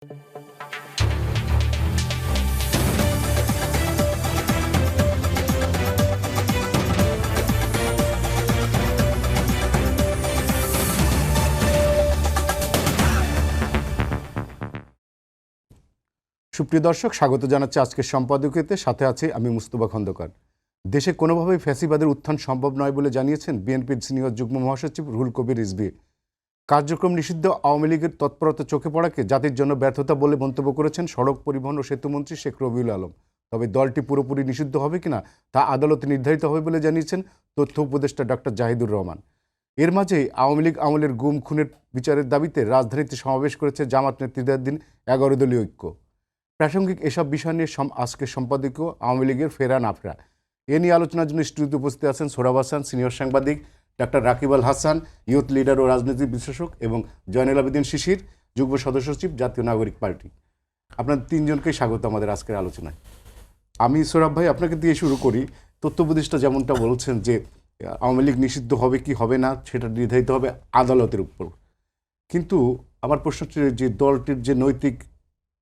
সুপ্রিয় দর্শক, স্বাগত জানাচ্ছি আজকের সম্পাদকীয়তে। সাথে আছে আমি মুস্তফা খন্দকার। দেশে কোনোভাবেই ফ্যাসিবাদের উত্থান সম্ভব নয় বলে জানিয়েছেন বিএনপির সিনিয়র যুগ্ম মহাসচিব রুহুল কবির রিজভী। কার্যক্রম নিষিদ্ধ আওয়ামী লীগের তৎপরতা চোখে পড়াকে জাতির জন্য ব্যর্থতা বলে মন্তব্য করেছেন সড়ক পরিবহন ও সেতুমন্ত্রী শেখ রবিউল আলম। তবে দলটি পুরোপুরি নিষিদ্ধ হবে কিনা তা আদালতে নির্ধারিত হবে বলে জানিয়েছেন তথ্য উপদেষ্টা ডক্টর জাহিদুর রহমান। এর মাঝেই আওয়ামী লীগ আমলের গুম খুনের বিচারের দাবিতে রাজধানীতে সমাবেশ করেছে জামাত নেতৃত্বাধীন 11 দলীয় ঐক্য। প্রাসঙ্গিক এসব বিষয় নিয়ে আজকের সম্পাদকীয় আওয়ামী লীগের ফেরা না ফেরা এ নিয়ে আলোচনার জন্য স্টুডিওতে উপস্থিত আছেন সোহরাব হাসান, সিনিয়র সাংবাদিক, doctor Rakib Al Hasan, youth leader ও রাজনীতি বিশ্লেষক, এবং জয়নুল আবেদিন শিশির, যুগ্ম সদস্য সচিব, জাতীয় নাগরিক পার্টি। আপনাদের তিনজনকেই স্বাগত আমাদের আজকের আলোচনায়। আমি সোহরাব ভাই আপনাকে দিয়ে শুরু করি। তথ্য উপদেষ্টা যেমনটা বলছেন যে আওয়ামী লীগ নিষিদ্ধ হবে কি হবে না সেটা নির্ধারিত হবে আদালতের উপর, কিন্তু আমার প্রশ্ন হচ্ছে যে দলটির যে নৈতিক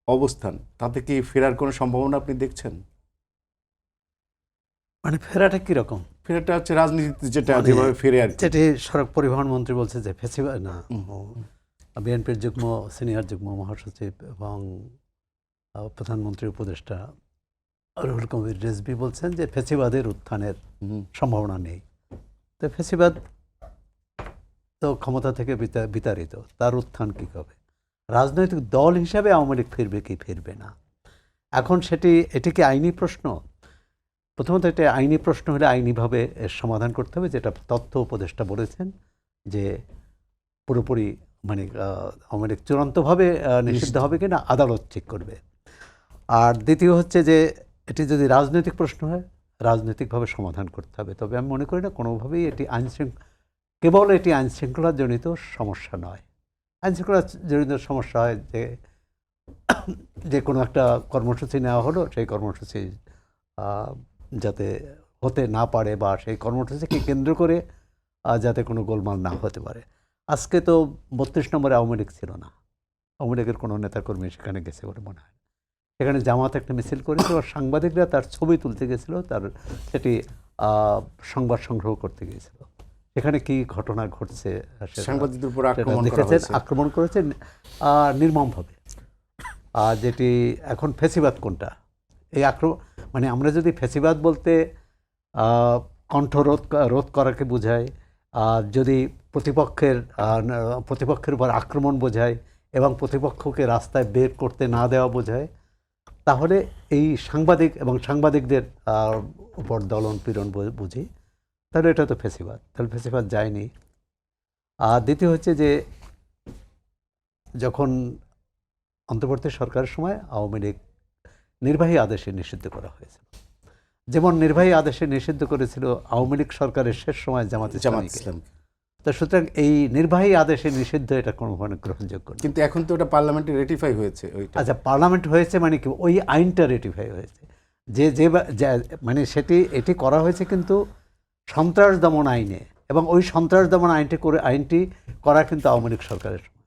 অবস্থান তাতে কি ফেরার কোনো সম্ভাবনা আপনি দেখছেন? মানে ফেরাটা কিরকম? ফেরাটা হচ্ছে রাজনীতিতে যেটা যেভাবে ফেরে আর যেটি সড়ক পরিবহন মন্ত্রী বলছে যে ফেসিবাদ না, বিএনপির সিনিয়র যুগ্ম মহাসচিব এবং প্রধানমন্ত্রীর উপদেষ্টা রুহুল কবির রিজভী বলছেন যে ফেসিবাদের উত্থানের সম্ভাবনা নেই। তো ফেসিবাদ তো ক্ষমতা থেকে বিতাড়িত, তার উত্থান কী হবে? রাজনৈতিক দল হিসাবে আওয়ামী লীগ ফিরবে কি ফিরবে না, এখন এটি কি আইনি প্রশ্ন? প্রথমত এটা আইনি প্রশ্ন হলে আইনিভাবে এর সমাধান করতে হবে, যেটা তথ্য উপদেষ্টা বলেছেন যে পুরোপুরি মানে আওয়ামী লীগ চূড়ান্তভাবে নিষিদ্ধ হবে কিনা আদালত ঠিক করবে। আর দ্বিতীয় হচ্ছে যে এটি যদি রাজনৈতিক প্রশ্ন হয় রাজনৈতিকভাবে সমাধান করতে হবে। তবে আমি মনে করি না কোনোভাবেই এটি কেবল এটি আইনশৃঙ্খলা জনিত সমস্যা নয়। আইনশৃঙ্খলা জনিত সমস্যা হয় যে কোনো একটা কর্মসূচি নেওয়া হলো, সেই কর্মসূচি যাতে হতে না পারে বা সেই কর্মসূচিকে কেন্দ্র করে যাতে কোনো গোলমাল না হতে পারে। আজকে তো 32 নম্বরে আওয়ামী লীগ ছিল না, আওয়ামী লীগের কোনো নেতাকর্মী সেখানে গেছে বলে মনে হয়। সেখানে জামাত একটা মিছিল করেছিল, আর সাংবাদিকরা তার ছবি তুলতে গেছিল, সেটি সংবাদ সংগ্রহ করতে গিয়েছিল। সেখানে কি ঘটনা ঘটছে সাংবাদিকদের উপর আক্রমণ করেছে নির্মমভাবে। যেটি এখন ফেসিবাদ কোনটা? এই মানে আমরা যদি ফেসিবাদ বলতে কণ্ঠ রোধ করাকে বোঝায়, যদি প্রতিপক্ষের উপর আক্রমণ বোঝায় এবং প্রতিপক্ষকে রাস্তায় বের করতে না দেওয়া বোঝায়, তাহলে এই সাংবাদিকদের উপর দলন পীড়ন বুঝি, তাহলে এটা তো ফেসিবাদ। তাহলে ফেসিবাদ যায়নি। আর দ্বিতীয় হচ্ছে যে যখন অন্তর্বর্তী সরকারের সময় আওয়ামী লীগ নির্বাহী আদেশে নিষিদ্ধ করা হয়েছিল, যেমন নির্বাহী আদেশে নিষিদ্ধ করেছিল আওয়ামী লীগ সরকারের শেষ সময় জামাত ইসলাম। তো সুতরাং এই নির্বাহী আদেশে নিষিদ্ধ এটা কোনোভাবে গ্রহণযোগ্য। কিন্তু এখন তো ওটা পার্লামেন্টে রেটিফাই হয়েছে। আচ্ছা, পার্লামেন্ট হয়েছে মানে কি ওই আইনটা রেটিফাই হয়েছে? মানে এটি করা হয়েছে কিন্তু সন্ত্রাস দমন আইনে, এবং ওই সন্ত্রাস দমন আইনটি করা কিন্তু আওয়ামী লীগ সরকারের সময়।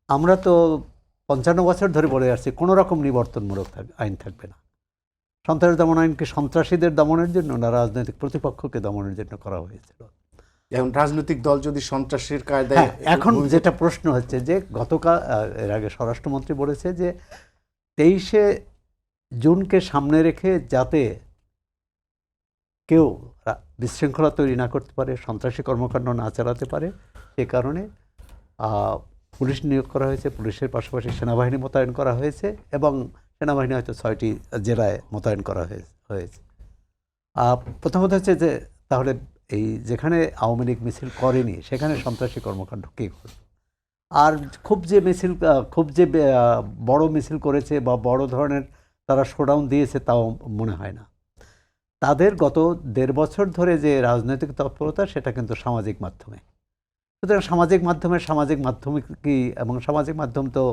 আমরা তো 55 বছর ধরে বলে আসছি কোনো রকম নিবর্তনমূলক আইন থাকবে না। সন্ত্রাস দমন আইনকে সন্ত্রাসীদের দমনের জন্য না রাজনৈতিক প্রতিপক্ষকে দমনের জন্য করা হয়েছিল। এখন রাজনৈতিক দল যদি সন্ত্রাসের কায়দায়, এখন যেটা প্রশ্ন হচ্ছে যে গতকাল এর আগে স্বরাষ্ট্রমন্ত্রী বলেছে যে 23শে জুনকে সামনে রেখে যাতে কেউ বিশৃঙ্খলা তৈরি না করতে পারে, সন্ত্রাসী কর্মকাণ্ড না চালাতে পারে, সে কারণে পুলিশ নিয়োগ করা হয়েছে। পুলিশের পাশাপাশি সেনাবাহিনী মোতায়েন করা হয়েছে, এবং সেনাবাহিনী হয়তো 6টি জেলায় মোতায়েন করা হয়েছে। প্রথমত হচ্ছে যে তাহলে এই যেখানে আওয়ামী লীগ মিছিল করেনি সেখানে সন্ত্রাসী কর্মকাণ্ড কে করবে? আর খুব যে বড় মিছিল করেছে বা বড় ধরনের তারা শোডাউন দিয়েছে তাও মনে হয় না। তাদের গত 1.5 বছর ধরে যে রাজনৈতিক তৎপরতা সেটা কিন্তু সামাজিক মাধ্যমে। সুতরাং সামাজিক মাধ্যম কি, এবং সামাজিক মাধ্যম তো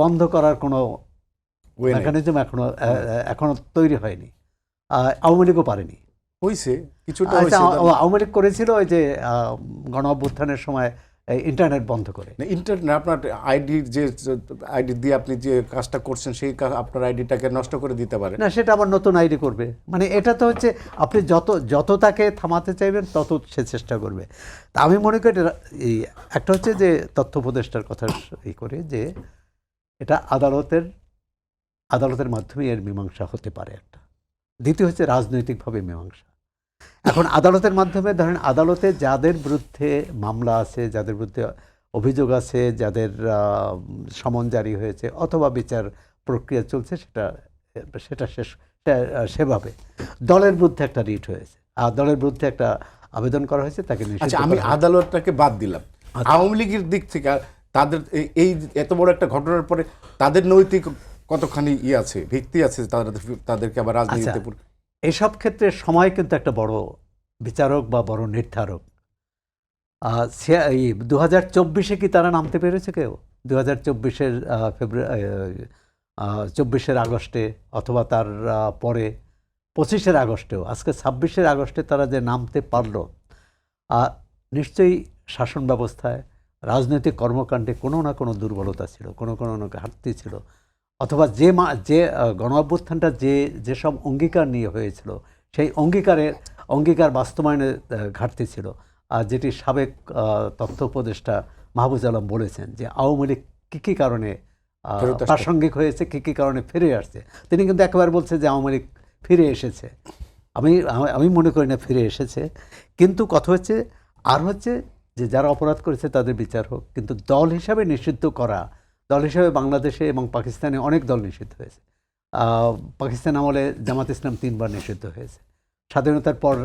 বন্ধ করার কোনো মেকানিজম এখনো তৈরি হয়নি। আওয়ামী লীগও পারেনি। হয়েছে কিছুটা। আওয়ামী লীগ করেছিল ওই যে গণ অভ্যুত্থানের সময় ইন্টারনেট বন্ধ করে। ইন্টারনেট আপনার আইডি যে আইডি দিয়ে আপনি যে কাজটা করছেন সেই আপনার আইডিটাকে নষ্ট করে দিতে পারে। না, সেটা আবার নতুন আইডি করবে। মানে এটা তো হচ্ছে আপনি যত তাকে থামাতে চাইবেন তত সে চেষ্টা করবে। তা আমি মনে করি এই একটা হচ্ছে যে তথ্য উপদেষ্টার কথা করে যে এটা আদালতের মাধ্যমে এর মীমাংসা হতে পারে একটা। দ্বিতীয় হচ্ছে রাজনৈতিকভাবে মীমাংসা। এখন আদালতের মাধ্যমে ধরেন আদালতে যাদের বিরুদ্ধে মামলা আছে, যাদের বিরুদ্ধে অভিযোগ আছে, যাদের সমন জারি হয়েছে অথবা বিচার প্রক্রিয়া চলছে, সেটা সেভাবে দলের বিরুদ্ধে একটা রিট হয়েছে আর দলের বিরুদ্ধে একটা আবেদন করা হয়েছে, তাকে আচ্ছা, আমি আদালতটাকে বাদ দিলাম। আওয়ামী লীগের দিক থেকে তাদের এই এত বড় একটা ঘটনার পরে তাদের নৈতিক কতখানি আছে, ভিত্তি আছে তাদেরকে আবার রাজনীতিতে? এসব ক্ষেত্রে সময় কিন্তু একটা বড় বিচারক বা বড় নির্ধারক। 2024 কি তারা নামতে পেরেছে কেউ? 2024 24 আগস্টে অথবা তার পরে 25 আগস্টেও, আজকে 26 আগস্টে তারা যে নামতে পারলো, নিশ্চয়ই শাসন ব্যবস্থায় রাজনৈতিক কর্মকাণ্ডে কোনো না কোনো দুর্বলতা ছিল, কোনো ঘাটতি ছিল, অথবা যে গণ অভ্যুত্থানটা যেসব অঙ্গীকার নিয়ে হয়েছিল সেই অঙ্গীকার বাস্তবায়নের ঘাটতি ছিল। যেটি সাবেক তথ্য উপদেষ্টা মাহফুজ আলম বলেছেন যে আওয়ামী লীগ কী কারণে প্রাসঙ্গিক হয়েছে, কী কারণে ফিরে আসছে। তিনি কিন্তু একবার বলছে যে আওয়ামী লীগ ফিরে এসেছে। আমি মনে করি না ফিরে এসেছে, কিন্তু কথা হচ্ছে যে যারা অপরাধ করেছে তাদের বিচার হোক, কিন্তু দল হিসাবে নিষিদ্ধ করা, দল হিসাবে বাংলাদেশে এবং পাকিস্তানে অনেক দল নিষিদ্ধ হয়েছে। পাকিস্তান আমলে জামাত ইসলাম 3বার নিষিদ্ধ হয়েছে। স্বাধীনতার পর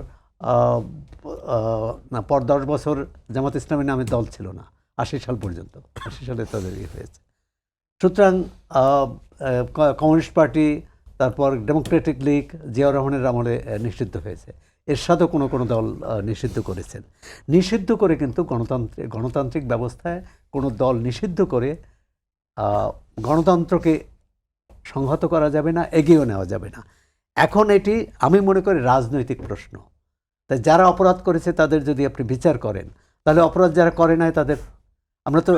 10 বছর জামাত ইসলামের নামে দল ছিল না, 80 সাল পর্যন্ত। 80 সালে তাদের হয়েছে। সুতরাং কমিউনিস্ট পার্টি, তারপর ডেমোক্রেটিক লীগ জিয়াউর রহমানের আমলে নিষিদ্ধ হয়েছে। এরশাদও কোনো দল নিষিদ্ধ করেছেন। নিষিদ্ধ করে কিন্তু গণতান্ত্রিক ব্যবস্থায় কোনো দল নিষিদ্ধ করে গণতন্ত্রকে সংহত করা যাবে না, এগিয়েও নেওয়া যাবে না। এখন এটি আমি মনে করি রাজনৈতিক প্রশ্ন। তাই যারা অপরাধ করেছে তাদের যদি আপনি বিচার করেন, তাহলে অপরাধ যারা করে নাই তাদের, আমরা তো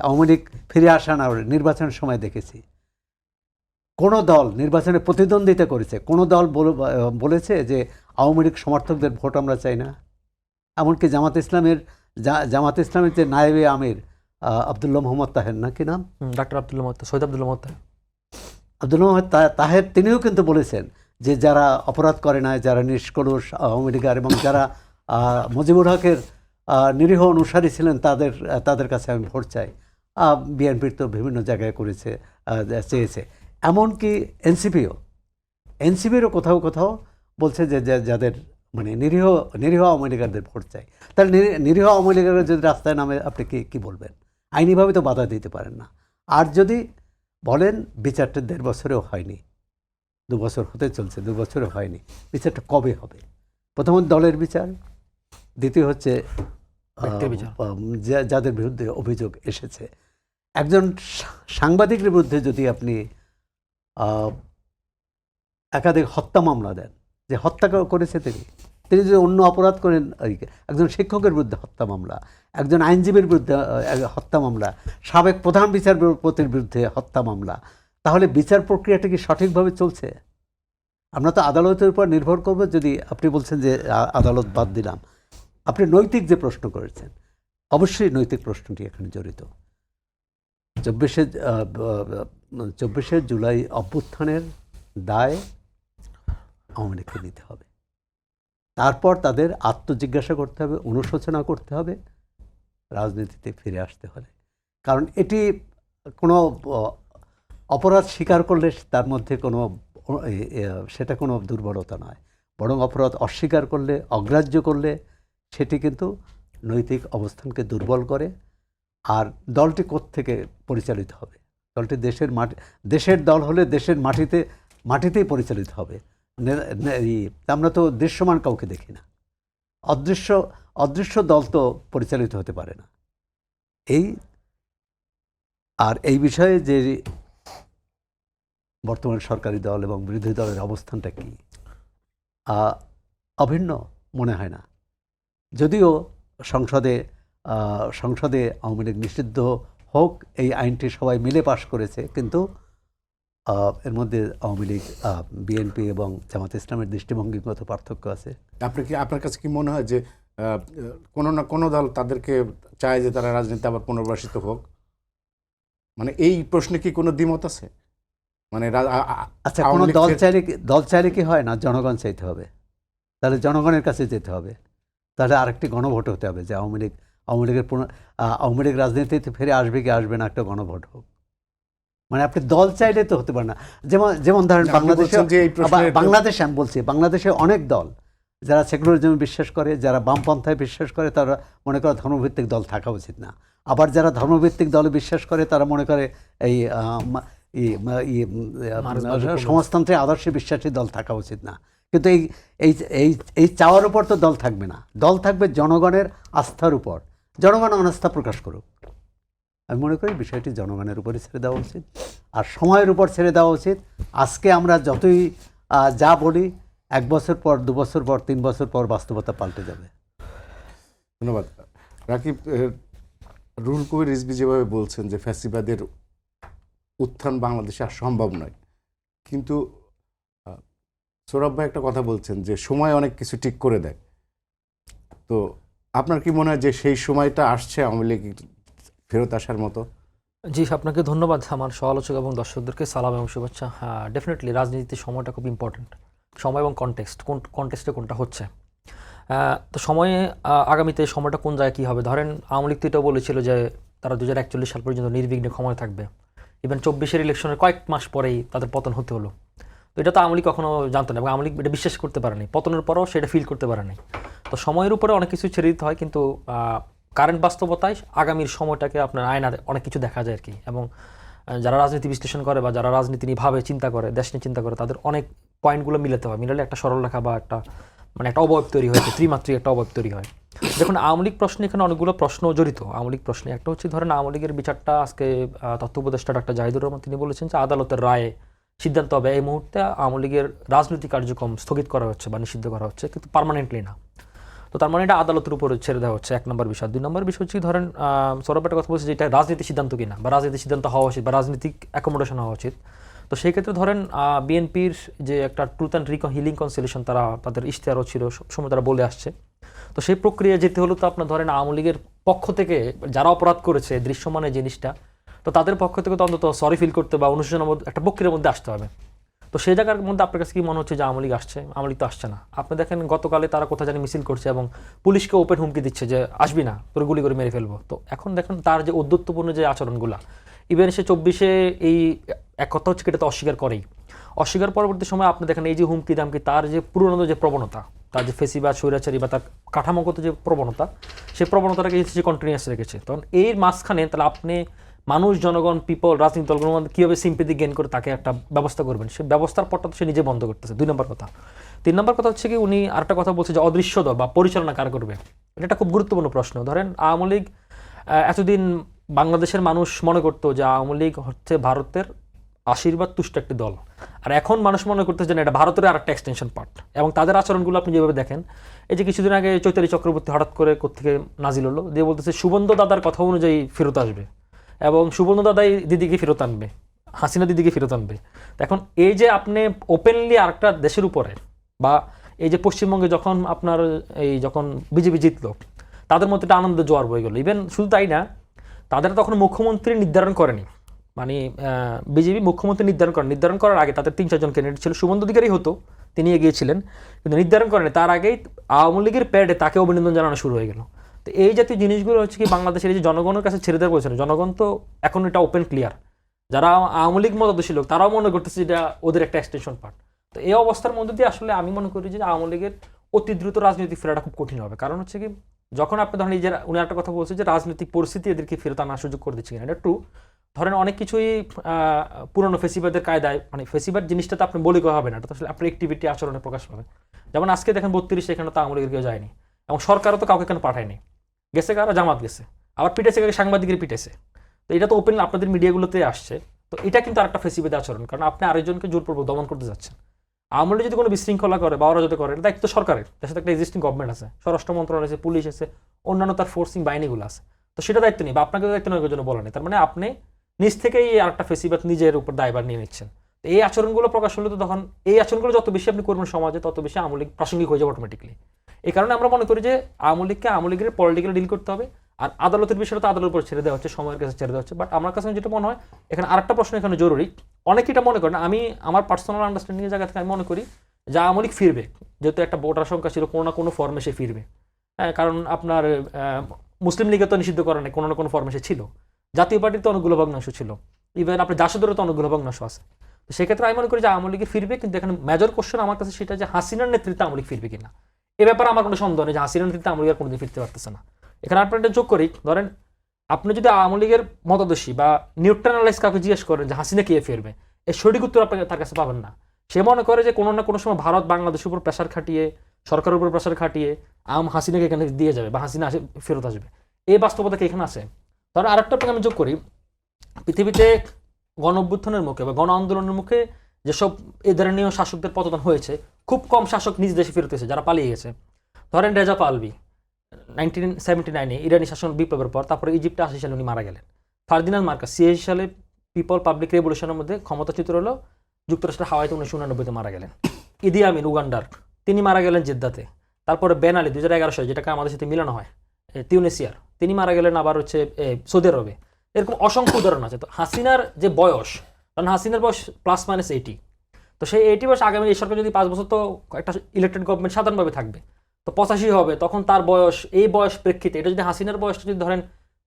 আওয়ামী লীগ ফিরে আসা না নির্বাচনের সময় দেখেছি কোনো দল নির্বাচনে প্রতিদ্বন্দ্বিতা করেছে, কোনো দল বলেছে যে আওয়ামী লীগ সমর্থকদের ভোট আমরা চাই না। এমনকি জামাত ইসলামের যে নায়েবে আমির আবদুল্লাহ মোহাম্মদ তাহের, না কি নাম, ডক্টর আবদুল্লাহ মোহাম্মদ, সৈয়দ আবদুল্লাহ মোহাম্মদ তাহের, তিনিও কিন্তু বলেছেন যে যারা অপরাধ করে নাই, যারা নিষ্কলুষ আওয়ামী লীগের এবং যারা মুজিবুর হকের নিরীহ অনুসারী ছিলেন তাদের কাছে আমি ভোট চাই। বিএনপির তো বিভিন্ন জায়গায় চেয়েছে। এমনকি এনসিপিরও কোথাও বলছে যে যাদের মানে নিরীহ আওয়ামী লীগারদের ভোট চাই। তাহলে নিরীহ আওয়ামী লীগাররা যদি রাস্তায় নামে আপনি কি বলবেন? আইনিভাবে তো বাধা দিতে পারেন না। আর যদি বলেন বিচারটা 1.5 বছরেও হয়নি, 2 বছর হতে চলছে, 2 বছরে হয়নি, বিচারটা কবে হবে? প্রথমত দলের বিচার, দ্বিতীয় হচ্ছে যাদের বিরুদ্ধে অভিযোগ এসেছে। একজন সাংবাদিকের বিরুদ্ধে যদি আপনি একাধিক হত্যা মামলা দেন, যে হত্যা করেছে তিনি যদি অন্য অপরাধ করেন, একজন শিক্ষকের বিরুদ্ধে হত্যা মামলা, একজন আইনজীবীর বিরুদ্ধে হত্যা মামলা, সাবেক প্রধান বিচারপতির বিরুদ্ধে হত্যা মামলা, তাহলে বিচার প্রক্রিয়াটা কি সঠিকভাবে চলছে? আমরা তো আদালতের উপর নির্ভর করব। যদি আপনি বলছেন যে আদালত বাদ দিলাম, আপনি নৈতিক যে প্রশ্ন করেছেন, অবশ্যই নৈতিক প্রশ্নটি এখানে জড়িত। 24শে জুলাই অভ্যুত্থানের দায় আওয়ামী লীগকে নিতে হবে। তারপর তাদের আত্মজিজ্ঞাসা করতে হবে, অনুশোচনা করতে হবে, রাজনীতিতে ফিরে আসতে হলে। কারণ এটি কোনো অপরাধ স্বীকার করলে তার মধ্যে সেটা কোনো দুর্বলতা নয়, বরং অপরাধ অস্বীকার করলে, অগ্রাহ্য করলে সেটি কিন্তু নৈতিক অবস্থানকে দুর্বল করে। আর দলটি কোত্থেকে পরিচালিত হবে? দলটি দেশের দল হলে দেশের মাটিতেই পরিচালিত হবে। আমরা তো দৃশ্যমান কাউকে দেখি না, অদৃশ্য দল তো পরিচালিত হতে পারে না। এই বিষয়ে যে বর্তমান সরকারি দল এবং বিরোধী দলের অবস্থানটা কি, অভিন্ন মনে হয় না। যদিও সংসদে সংসদে আওয়ামী লীগ নিষিদ্ধ হোক এই আইনটি সবাই মিলে পাশ করেছে, কিন্তু এর মধ্যে আওয়ামী লীগ, বিএনপি এবং জামাত ইসলামের দৃষ্টিভঙ্গিগত পার্থক্য আছে। আপনার কাছে কি মনে হয় যে কোনো না কোনো দল তাদেরকে চায় যে তারা রাজনীতি আবার পুনর্বাসিত হোক? মানে এই প্রশ্নে কি কোনো দ্বিমত আছে? মানে আচ্ছা, কোনো দল চাইলে কি হয় না, জনগণ চাইতে হবে, তাহলে জনগণের কাছে যেতে হবে, তাহলে আরেকটি গণভোট হতে হবে যে আওয়ামী লীগ রাজনীতিতে ফিরে আসবে কি আসবে না, একটা গণভোট হোক। মানে আপনি দল চাইলে তো হতে পারে না। যেমন ধরেন বাংলাদেশে আমি বলছি, বাংলাদেশে অনেক দল যারা সেকুলারিজমে বিশ্বাস করে, যারা বামপন্থায় বিশ্বাস করে, তারা মনে করে ধর্মভিত্তিক দল থাকা উচিত না। আবার যারা ধর্মভিত্তিক দলে বিশ্বাস করে তারা মনে করে এই সমাজতন্ত্রের আদর্শে বিশ্বাসী দল থাকা উচিত না। কিন্তু এই চাওয়ার উপর তো দল থাকবে না, দল থাকবে জনগণের আস্থার উপর। জনগণ অনাস্থা প্রকাশ করুক, আমি মনে করি বিষয়টি জনগণের উপরই ছেড়ে দেওয়া উচিত, আর সময়ের উপর ছেড়ে দেওয়া উচিত। আজকে আমরা যতই যা বলি, 1 বছর পর, 2 বছর পর, 3 বছর পর বাস্তবতা পাল্টে যাবে। ধন্যবাদ। রাকিব, রুহুল কবির রিজভী যেভাবে বলছেন যে ফ্যাসিবাদের উত্থান বাংলাদেশে আর সম্ভব নয়, কিন্তু সৌরভ ভাই একটা কথা বলছেন যে সময় অনেক কিছু ঠিক করে দেয়। তো আপনার কি মনে হয় যে সেই সময়টা আসছে আওয়ামী লীগ ফেরত আসার মতো? জি, আপনাকে ধন্যবাদ। আমার সহ-আলোচক এবং দর্শকদেরকে সালাম এবং শুভেচ্ছা। হ্যাঁ, ডেফিনেটলি রাজনীতির সময়টা খুব ইম্পর্ট্যান্ট। সময় এবং কনটেক্সটে কোনটা হচ্ছে। তো সময়ে আগামীতে সময়টা কোন জায়গায় কী হবে, ধরেন আওয়ামী লীগ তো এটাও বলেছিল যে তারা 2041 সাল পর্যন্ত নির্বিঘ্নে ক্ষমতায় থাকবে। ইভেন 24-এর ইলেকশনের কয়েক মাস পরেই তাদের পতন হতে হলো। তো এটা তো আওয়ামী লীগ কখনো জানতো না এবং আওয়ামী লীগ এটা বিশ্বাস করতে পারেনি, পতনের পরেও সেটা ফিল করতে পারেনি। তো সময়ের উপরে অনেক কিছু ছেড়ে দিতে হয়, কিন্তু কারেন্ট বাস্তবতায় আগামীর সময়টাকে আপনার আয়নাতে অনেক কিছু দেখা যায় আর কি। এবং যারা রাজনীতি বিশ্লেষণ করে বা যারা রাজনীতি নিয়ে ভাবে, চিন্তা করে, দেশ নিয়ে চিন্তা করে, তাদের অনেক পয়েন্টগুলো মিলাতে হয়। মিলালে একটা সরলরেখা বা একটা অবয়ব তৈরি হয়েছে, ত্রিমাত্রিক একটা অবয়ব তৈরি হয়। দেখুন, আওয়ামী লীগ প্রশ্নে এখানে অনেকগুলো প্রশ্ন জড়িত। আওয়ামী লীগ প্রশ্নে একটা হচ্ছে, ধরেন আওয়ামী লীগের বিচারটা আজকে তথ্য উপদেষ্টা ডাক্তার জাহিদুর রহমান তিনি বলেছেন যে আদালতের রায়ে সিদ্ধান্ত হবে। এই মুহূর্তে আওয়ামী লীগের রাজনৈতিক কার্যক্রম স্থগিত করা হচ্ছে বা নিষিদ্ধ করা হচ্ছে, কিন্তু পার্মানেন্টলি না। তো তার মানে এটা আদালতের উপরে ছেড়ে দেওয়া হচ্ছে, 1 নম্বর বিষয়। 2 নম্বর বিষয় হচ্ছে, ধরেন সৌরভ একটা কথা বলছে যে এটা রাজনীতির সিদ্ধান্ত কিনা বা রাজনীতির সিদ্ধান্ত হওয়া উচিত বা রাজনীতিক অ্যাকোমোডেশন হওয়া উচিত। তো সেই ক্ষেত্রে ধরেন বিএনপির যে একটা ট্রুথ অ্যান্ড হিলিং কনসিলিয়েশন তারা তাদের ইশতেহারও ছিল, সবসময় তারা বলে আসছে। তো সেই প্রক্রিয়া যেতে হলো তো আপনার ধরেন আওয়ামী লীগের পক্ষ থেকে যারা অপরাধ করেছে দৃশ্যমানে জিনিসটা, তো তাদের পক্ষ থেকে তো অন্তত সরি ফিল করতে বা অনুশোচনার মধ্যে একটা প্রক্রিয়ার মধ্যে আসতে হবে। তো সেই জায়গার মধ্যে আপনার কাছে কি মনে হচ্ছে যে আওয়ামী লীগ আসছে? আওয়ামী লীগ তো আসছে না। আপনি দেখেন গতকালে তারা কোথায় জানি মিছিল করছে এবং পুলিশকে ওপেন হুমকি দিচ্ছে যে আসবি না, তোর গুলি করে মেরে ফেলবো। তো এখন দেখেন তার যে উদ্ধত্তপূর্ণ যে আচরণগুলো, ইভেন সে 24-এ এই এক কথা হচ্ছে এটা তো অস্বীকার করেই। অস্বীকার পরবর্তী সময় আপনি দেখেন এই যে হুমকি দামকি, তার যে পুরনো যে প্রবণতা, তার যে ফেসিবাদ, স্বৈরাচারী বা তার কাঠামোগত যে প্রবণতা, সেই প্রবণতাটাকে সে কন্টিনিউয়াস রেখেছে। তখন এর মাঝখানে তাহলে আপনি মানুষ, জনগণ, পিপল, রাজনৈতিক দলগুলোর মধ্যে কীভাবে সিম্পেথি গেইন করে তাকে একটা ব্যবস্থা করবেন, সেই ব্যবস্থার পরটা তো সে নিজে বন্ধ করতেছে। 2 নম্বর কথা। 3 নম্বর কথা হচ্ছে কি, উনি আরেকটা কথা বলছে যে অদৃশ্য দল বা পরিচালনা কার করবে। এটা একটা খুব গুরুত্বপূর্ণ প্রশ্ন। ধরেন আওয়ামী লীগ এতদিন বাংলাদেশের মানুষ মনে করতো যে আওয়ামী লীগ হচ্ছে ভারতের আশীর্বাদ তুষ্ট একটি দল, আর এখন মানুষ মনে করতেছে যে এটা ভারতের আর একটা এক্সটেনশন পার্ট। এবং তাদের আচরণগুলো আপনি যেভাবে দেখেন, এই যে কিছুদিন আগে চৈতালি চক্রবর্তী হঠাৎ করে কোত্থেকে নাজিল হলো দিয়ে বলতেছে সুবন্ধু দাদার কথা অনুযায়ী ফেরত আসবে এবং সুবন্ধু দাদাই দিদিকে ফেরত আনবে, হাসিনা দিদিকে ফেরত আনবে। এখন এই যে আপনি ওপেনলি আরেকটা দেশের উপরে, বা এই যে পশ্চিমবঙ্গে যখন আপনার যখন বিজেপি জিতলো, তাদের মধ্যে একটা আনন্দ জোয়ার বয়ে গেল। ইভেন শুধু তাই না, তাদের তখন মুখ্যমন্ত্রী নির্ধারণ করেনি, মানে বিজেপি মুখ্যমন্ত্রী নির্ধারণ করার আগে তাদের 3-4 জন ক্যান্ডিডেট ছিল, শুভেন্দু অধিকারী হতো, তিনি এগিয়েছিলেন, কিন্তু নির্ধারণ করেনি। তার আগেই আওয়ামী লীগের প্যাডে তাকে অভিনন্দন জানানো শুরু হয়ে গেল। তো এই জাতীয় জিনিসগুলো হচ্ছে কি বাংলাদেশের এই যে জনগণের কাছে ছেড়ে দেওয়া বলছে, জনগণ তো এখন এটা ওপেন ক্লিয়ার, যারা আওয়ামী লীগ মতাদর্শী লোক তারাও মনে করতেছে এটা ওদের একটা এক্সটেনশন পার্ট। তো এই অবস্থার মধ্যে দিয়ে আসলে আমি মনে করি যে আওয়ামী লীগের অতি দ্রুত রাজনৈতিক ফেরাটা খুব কঠিন হবে। কারণ হচ্ছে কি, যখন আপনি ধরেন এই যে উনি একটা কথা বলছে যে রাজনৈতিক পরিস্থিতি এদেরকে ফেরত আনার সুযোগ করে দিচ্ছে কিনা, এটা ট্রু। ধরেন অনেক কিছুই পুরনো ফেসিবাদের কায়দায়, মানে ফেসিবাদ জিনিসটা তো আপনি বলে করা হবে না, এটা তো আসলে আপনার অ্যাক্টিভিটি আচরণে প্রকাশ পাবে। যেমন আজকে দেখেন 32 এখানে তো আওয়ামী লীগের কেউ যায়নি এবং সরকারও তো কাউকে এখানে পাঠায়নি, গেছে কারা, জামাত গেছে, আবার পিটেছে কাকে, সাংবাদিকের পিটেছে। তো এটা তো ওপেন আপনাদের মিডিয়াগুলোতে আসছে। তো এটা কিন্তু আরেকটা ফেসিবাদের আচরণ, কারণ আপনি আরেকজনকে জোরপূর্বক দমন করতে যাচ্ছেন। আওয়ামী লীগ যদি কোনো বিশৃঙ্খলা করে বা অরাজকতা করে, এটা দায়িত্ব সরকারের। তার সাথে একটা এক্সিস্টিং গভর্নমেন্ট আছে, স্বরাষ্ট্র মন্ত্রণালয় আছে, পুলিশ আছে, অন্যান্য তার ফোর্সিং বাহিনীগুলো আছে। তো সেটা দায়িত্ব নেই বা আপনাকে দায়িত্ব নেওয়ার জন্য বলা নেই। তার মানে আপনি নিজ থেকেই আরেকটা ফেসিবাদ নিজের উপর দায়ভার নিয়ে নিচ্ছেন। তো এই আচরণগুলো প্রকাশ হলে তো তখন এই আচরণগুলো যত বেশি আপনি করবেন সমাজে, তত বেশি আওয়ামী লীগ প্রাসঙ্গিক হয়ে যাবে অটোমেটিকলি। এই কারণে আমরা মনে করি যে আওয়ামী লীগের পলিটিক্যালি ডিল করতে হবে, আর আদালতের বিষয়টা তো আদালতের উপর ছেড়ে দেওয়া হচ্ছে, সময়ের কাছে ছেড়ে দেওয়া হচ্ছে। বাট আমার কাছে যেটা মনে হয় এখানে আরেকটা প্রশ্ন এখানে জরুরি, অনেকে এটা মনে করেন, আমি আমার পার্সোনাল আন্ডারস্ট্যান্ডিং এর জায়গা থেকে আমি মনে করি যে আওয়ামী লীগ ফিরবে, যেহেতু একটা ভোটার সংখ্যা ছিল, কোনো না কোনো ফর্মে সে ফিরবে। হ্যাঁ, কারণ আপনার মুসলিম লীগে তো নিষিদ্ধ করা নেই, কোনো না কোনো ফর্মে সে ছিল, জাতীয় পার্টিতে অনেকগুলো ভগ্নাংশ ছিল, ইভেন আপনার জাসদের তো অনেকগুলো ভগ্নাংশ আছে। তো সেক্ষেত্রে আমি মনে করি যে আওয়ামী লীগে ফিরবে, কিন্তু এখানে মেজর কোশ্চেন আমার কাছে সেটা যে হাসিনার নেতৃত্বে আওয়ামী লীগ ফিরবে কিনা। এ ব্যাপারে আমার কোনো সন্দেহ নেই যে হাসিনার নেতৃত্বে আওয়ামী লীগ আর কোনোদিন ফিরতে পারতেছে না। এখানে আপনার একটা যোগ করি, ধরেন আপনি যদি আওয়ামী লীগের মতদর্শী বা নিউট্রালাইজ কাউকে জিজ্ঞেস করেন যে হাসিনা কে ফিরবে, এর সঠিক উত্তর আপনাকে তার কাছে পাবেন না। সে মনে করে যে কোনো না কোনো সময় ভারত বাংলাদেশের উপর প্রেশার খাটিয়ে, সরকারের উপর প্রেশার খাটিয়ে হাসিনাকে এখানে দিয়ে যাবে বা হাসিনা ফেরত আসবে। এই বাস্তবতা কি এখানে আছে? ধরেন আরেকটা আপনাকে আমি যোগ করি, পৃথিবীতে গণ অভ্যুত্থানের মুখে বা গণ আন্দোলনের মুখে যেসব এ ধরনের শাসকদের পতন হয়েছে, খুব কম শাসক নিজ দেশে ফেরত এসেছে যারা পালিয়ে গেছে। ধরেন রেজা পাহলভি 1979-এ ইরানি শাসন বিপ্লবের পর, তারপরে ইজিপ্টে 80 সালে উনি মারা গেলেন। ফার্দিনান্দ মার্কাস 86 সালে পিপল পাবলিক রেভলিউশনের মধ্যে ক্ষমতাচ্যুত হলো, যুক্তরাষ্ট্রের হাওয়াইতে 1989-তে মারা গেলেন। ইদি আমিন উগান্ডার, তিনি মারা গেলেন জেদ্দাতে। তারপরে বেন আলী 2011 সালে, যেটাকে আমাদের সাথে মিলানো হয়, তিউনেসিয়ার, তিনি মারা গেলেন আবার হচ্ছে সৌদি আরবে। এরকম অসংখ্য উদাহরণ আছে। তো হাসিনার যে বয়স, কারণ হাসিনার বয়স +-80, তো সেই 80 বয়স আগামী এই সরকার যদি 5 বছর, তো একটা ইলেকটেড গভর্নমেন্ট সাধারণভাবে থাকবে, তো 85 হবে, তখন তার বয়স, এই বয়স প্রেক্ষিতে এটা যদি হাসিনার বয়সটা যদি ধরেন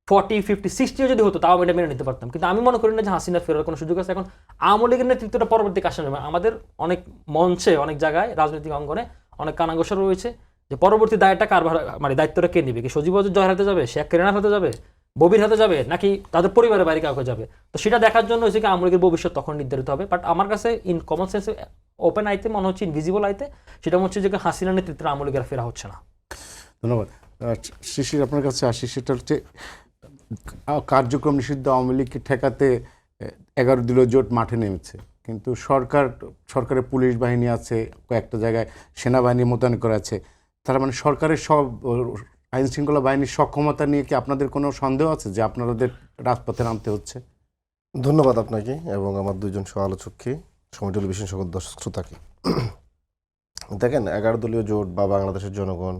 40, 50, 60 যদি হতো, তাও এটা মেনে নিতে পারতাম। কিন্তু আমি মনে করি না যে হাসিনার ফেরার কোনো সুযোগ আছে। এখন আওয়ামী লীগের নেতৃত্বটা পরবর্তী কাশে নেবে। আমাদের অনেক মঞ্চে, অনেক জায়গায়, রাজনৈতিক অঙ্গনে অনেক কানাঘোষা রয়েছে যে পরবর্তী দায়টা কার, মানে দায়িত্বটা কে নেবে, কি সজীব জয়ের হাতে যাবে, শেখ কেরানার হাতে যাবে, ববির হাতে যাবে, নাকি তাদের পরিবারের বাইরে কাউকে যাবে? তো সেটা দেখার জন্য হচ্ছে কি আওয়ামী লীগের ভবিষ্যৎ তখন নির্ধারিত হবে। বাট আমার কাছে ইন কমন সেন্সে ওপেন আইতে মনে হচ্ছে, ইনভিজিবল আইতে সেটা হচ্ছে যে হাসিনার নেতৃত্বে আওয়ামী লীগের ফেরা হচ্ছে না। ধন্যবাদ। শিশির, আপনার কাছে আসি। সেটা হচ্ছে কার্যক্রম নিষিদ্ধ আওয়ামী লীগকে ঠেকাতে 11 দলীয় জোট মাঠে নেমেছে, কিন্তু সরকারের পুলিশ বাহিনী আছে, কয়েকটা জায়গায় সেনাবাহিনী মোতায়েন করা আছে। তার মানে সরকারের সব আইন শৃঙ্খলা বাহিনীর সক্ষমতা নিয়ে কি আপনাদের কোনো সন্দেহ আছে যে আপনাদের রাজপথে নামতে হচ্ছে? ধন্যবাদ আপনাকে এবং আমার দুইজন সহ-আলোচককে, সময় টেলিভিশন সকল দর্শক শ্রোতাকে। দেখেন, 11 দলীয় জোট বা বাংলাদেশের জনগণ,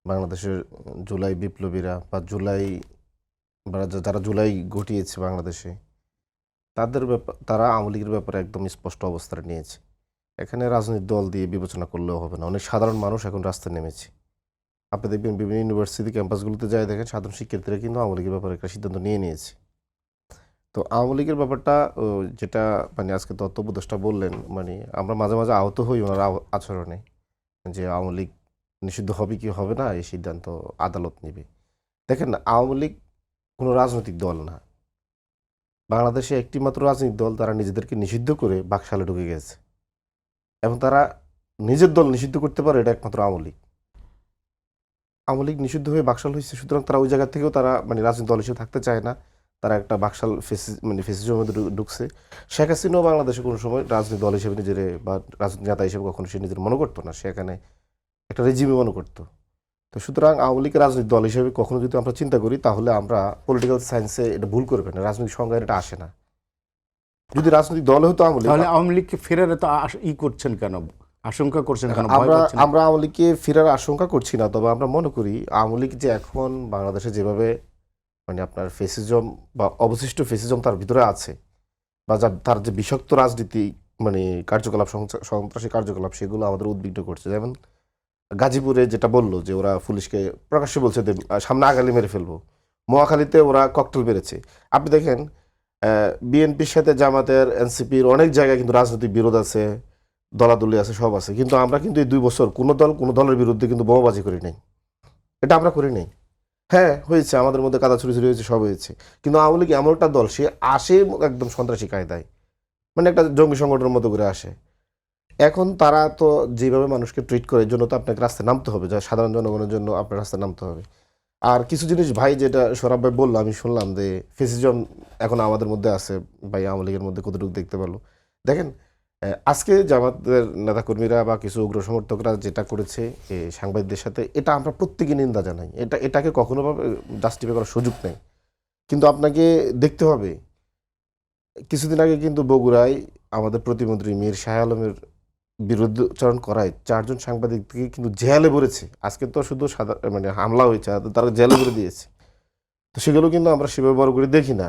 বাংলাদেশের জুলাই বিপ্লবীরা বা যারা জুলাই ঘটিয়েছে বাংলাদেশে, তারা আওয়ামী লীগের ব্যাপারে একদম স্পষ্ট অবস্থান নিয়েছে। এখানে রাজনৈতিক দল দিয়ে বিবেচনা করলেও হবে না। অনেক সাধারণ মানুষ এখন রাস্তায় নেমেছে। আপনি দেখবেন বিভিন্ন ইউনিভার্সিটি ক্যাম্পাসগুলোতে যাই দেখেন, সাধারণ শিক্ষার্থীরা কিন্তু আওয়ামী লীগের ব্যাপারে একটা সিদ্ধান্ত নিয়ে নিয়েছে। তো আওয়ামী লীগের ব্যাপারটা যেটা মানে আজকে তথ্য উপদেষ্টা বললেন, মানে আমরা মাঝে মাঝে আহত হই ওনার আচরণে, যে আওয়ামী লীগ নিষিদ্ধ হবে কি হবে না এই সিদ্ধান্ত আদালত নেবে। দেখেন, আওয়ামী লীগ কোনো রাজনৈতিক দল না। বাংলাদেশে একটি মাত্র রাজনৈতিক দল, তারা নিজেদেরকে নিষিদ্ধ করে বাকশালে ঢুকে গেছে এবং তারা নিজের দল নিষিদ্ধ করতে পারে, এটা একমাত্র আওয়ামী লীগ। আওয়ামী লীগ নিষিদ্ধ হয়ে বাকশাল হয়েছে, সুতরাং তারা ওই জায়গা থেকেও তারা মানে রাজনৈতিক দল হিসেবে থাকতে চায় না। তারা একটা বাকশাল ফেসিজমের মধ্যে ঢুকছে। শেখ হাসিনাও বাংলাদেশে কোনো সময় রাজনৈতিক দল হিসেবে নিজের বা রাজনৈতিক নেতা হিসেবে কখনো সে নিজের মনে করতো না, সে এখানে একটা রেজিমে মনে করতো। তো সুতরাং আওয়ামী লীগের রাজনৈতিক দল হিসেবে কখনো যদি আমরা চিন্তা করি, তাহলে আমরা পলিটিক্যাল সায়েন্সে এটা ভুল করবেন না, রাজনৈতিক সংজ্ঞায় এটা আসে না। যদি রাজনৈতিক দল হতো আওয়ামী লীগ, তাহলে আওয়ামী লীগকে ফেরার এত করছেন কেন, আশঙ্কা করছেন কেন? আমরা আওয়ামী লীগকে ফেরার আশঙ্কা করছি না, তবে আমরা মনে করি আওয়ামী লীগ যে এখন বাংলাদেশে যেভাবে মানে আপনার ফেসিজম বা অবশিষ্ট ফেসিজম তার ভিতরে আছে, বা তার যে বিষাক্ত রাজনীতি মানে কার্যকলাপ, সন্ত্রাসী কার্যকলাপ, সেগুলো আমাদের উদ্বিগ্ন করছে। যেমন গাজীপুরে যেটা বললো যে ওরা পুলিশকে প্রকাশ্যে বলছে সামনে আগালি মেরে ফেলবো। মহাখালীতে ওরা ককটেল মেরেছে। আপনি দেখেন, বিএনপির সাথে জামাতের, এনসিপির অনেক জায়গায় কিন্তু রাজনৈতিক বিরোধ আছে, দলাদলি আছে, সব আছে, কিন্তু আমরা কিন্তু এই 2 বছর কোনো দলের বিরুদ্ধে কিন্তু বোমাবাজি করি নাই। এটা আমরা করি নাই। হ্যাঁ, হয়েছে, আমাদের মধ্যে কাদা ছুরি হয়েছে, সব হয়েছে, কিন্তু আওয়ামী লীগ এমন একটা দল, সে আসে একদম সন্ত্রাসী কায়দায়, মানে একটা জঙ্গি সংগঠনের মতো করে আসে। এখন তারা তো যেভাবে মানুষকে ট্রিট করে, এর জন্য তো আপনাকে রাস্তায় নামতে হবে, যা সাধারণ জনগণের জন্য আপনার রাস্তায় নামতে হবে। আর কিছু জিনিস ভাই, যেটা সৌরভ ভাই বললো, আমি শুনলাম যে ফেসিজম এখন আমাদের মধ্যে আছে, ভাই আওয়ামী লীগের মধ্যে কতটুকু দেখতে পারলো। দেখেন, আজকে জামাতের নেতাকর্মীরা বা কিছু উগ্র সমর্থকরা যেটা করেছে সাংবাদিকদের সাথে, এটা আমরা প্রত্যেকে নিন্দা জানাই। এটাকে কখনোভাবে জাস্টিফাই করার সুযোগ নেই। কিন্তু আপনাকে দেখতে হবে, কিছুদিন আগে কিন্তু বগুড়ায় আমাদের প্রতিমন্ত্রী মীর শাহ আলমের বিরুদ্ধচারণ করায় 4 জন সাংবাদিককে কিন্তু জেলে ভরেছে। আজকে তো শুধু মানে হামলা হয়েছে, তারা জেলে ভরে দিয়েছে। তো সেগুলো কিন্তু আমরা সেভাবে বড় করে দেখি না।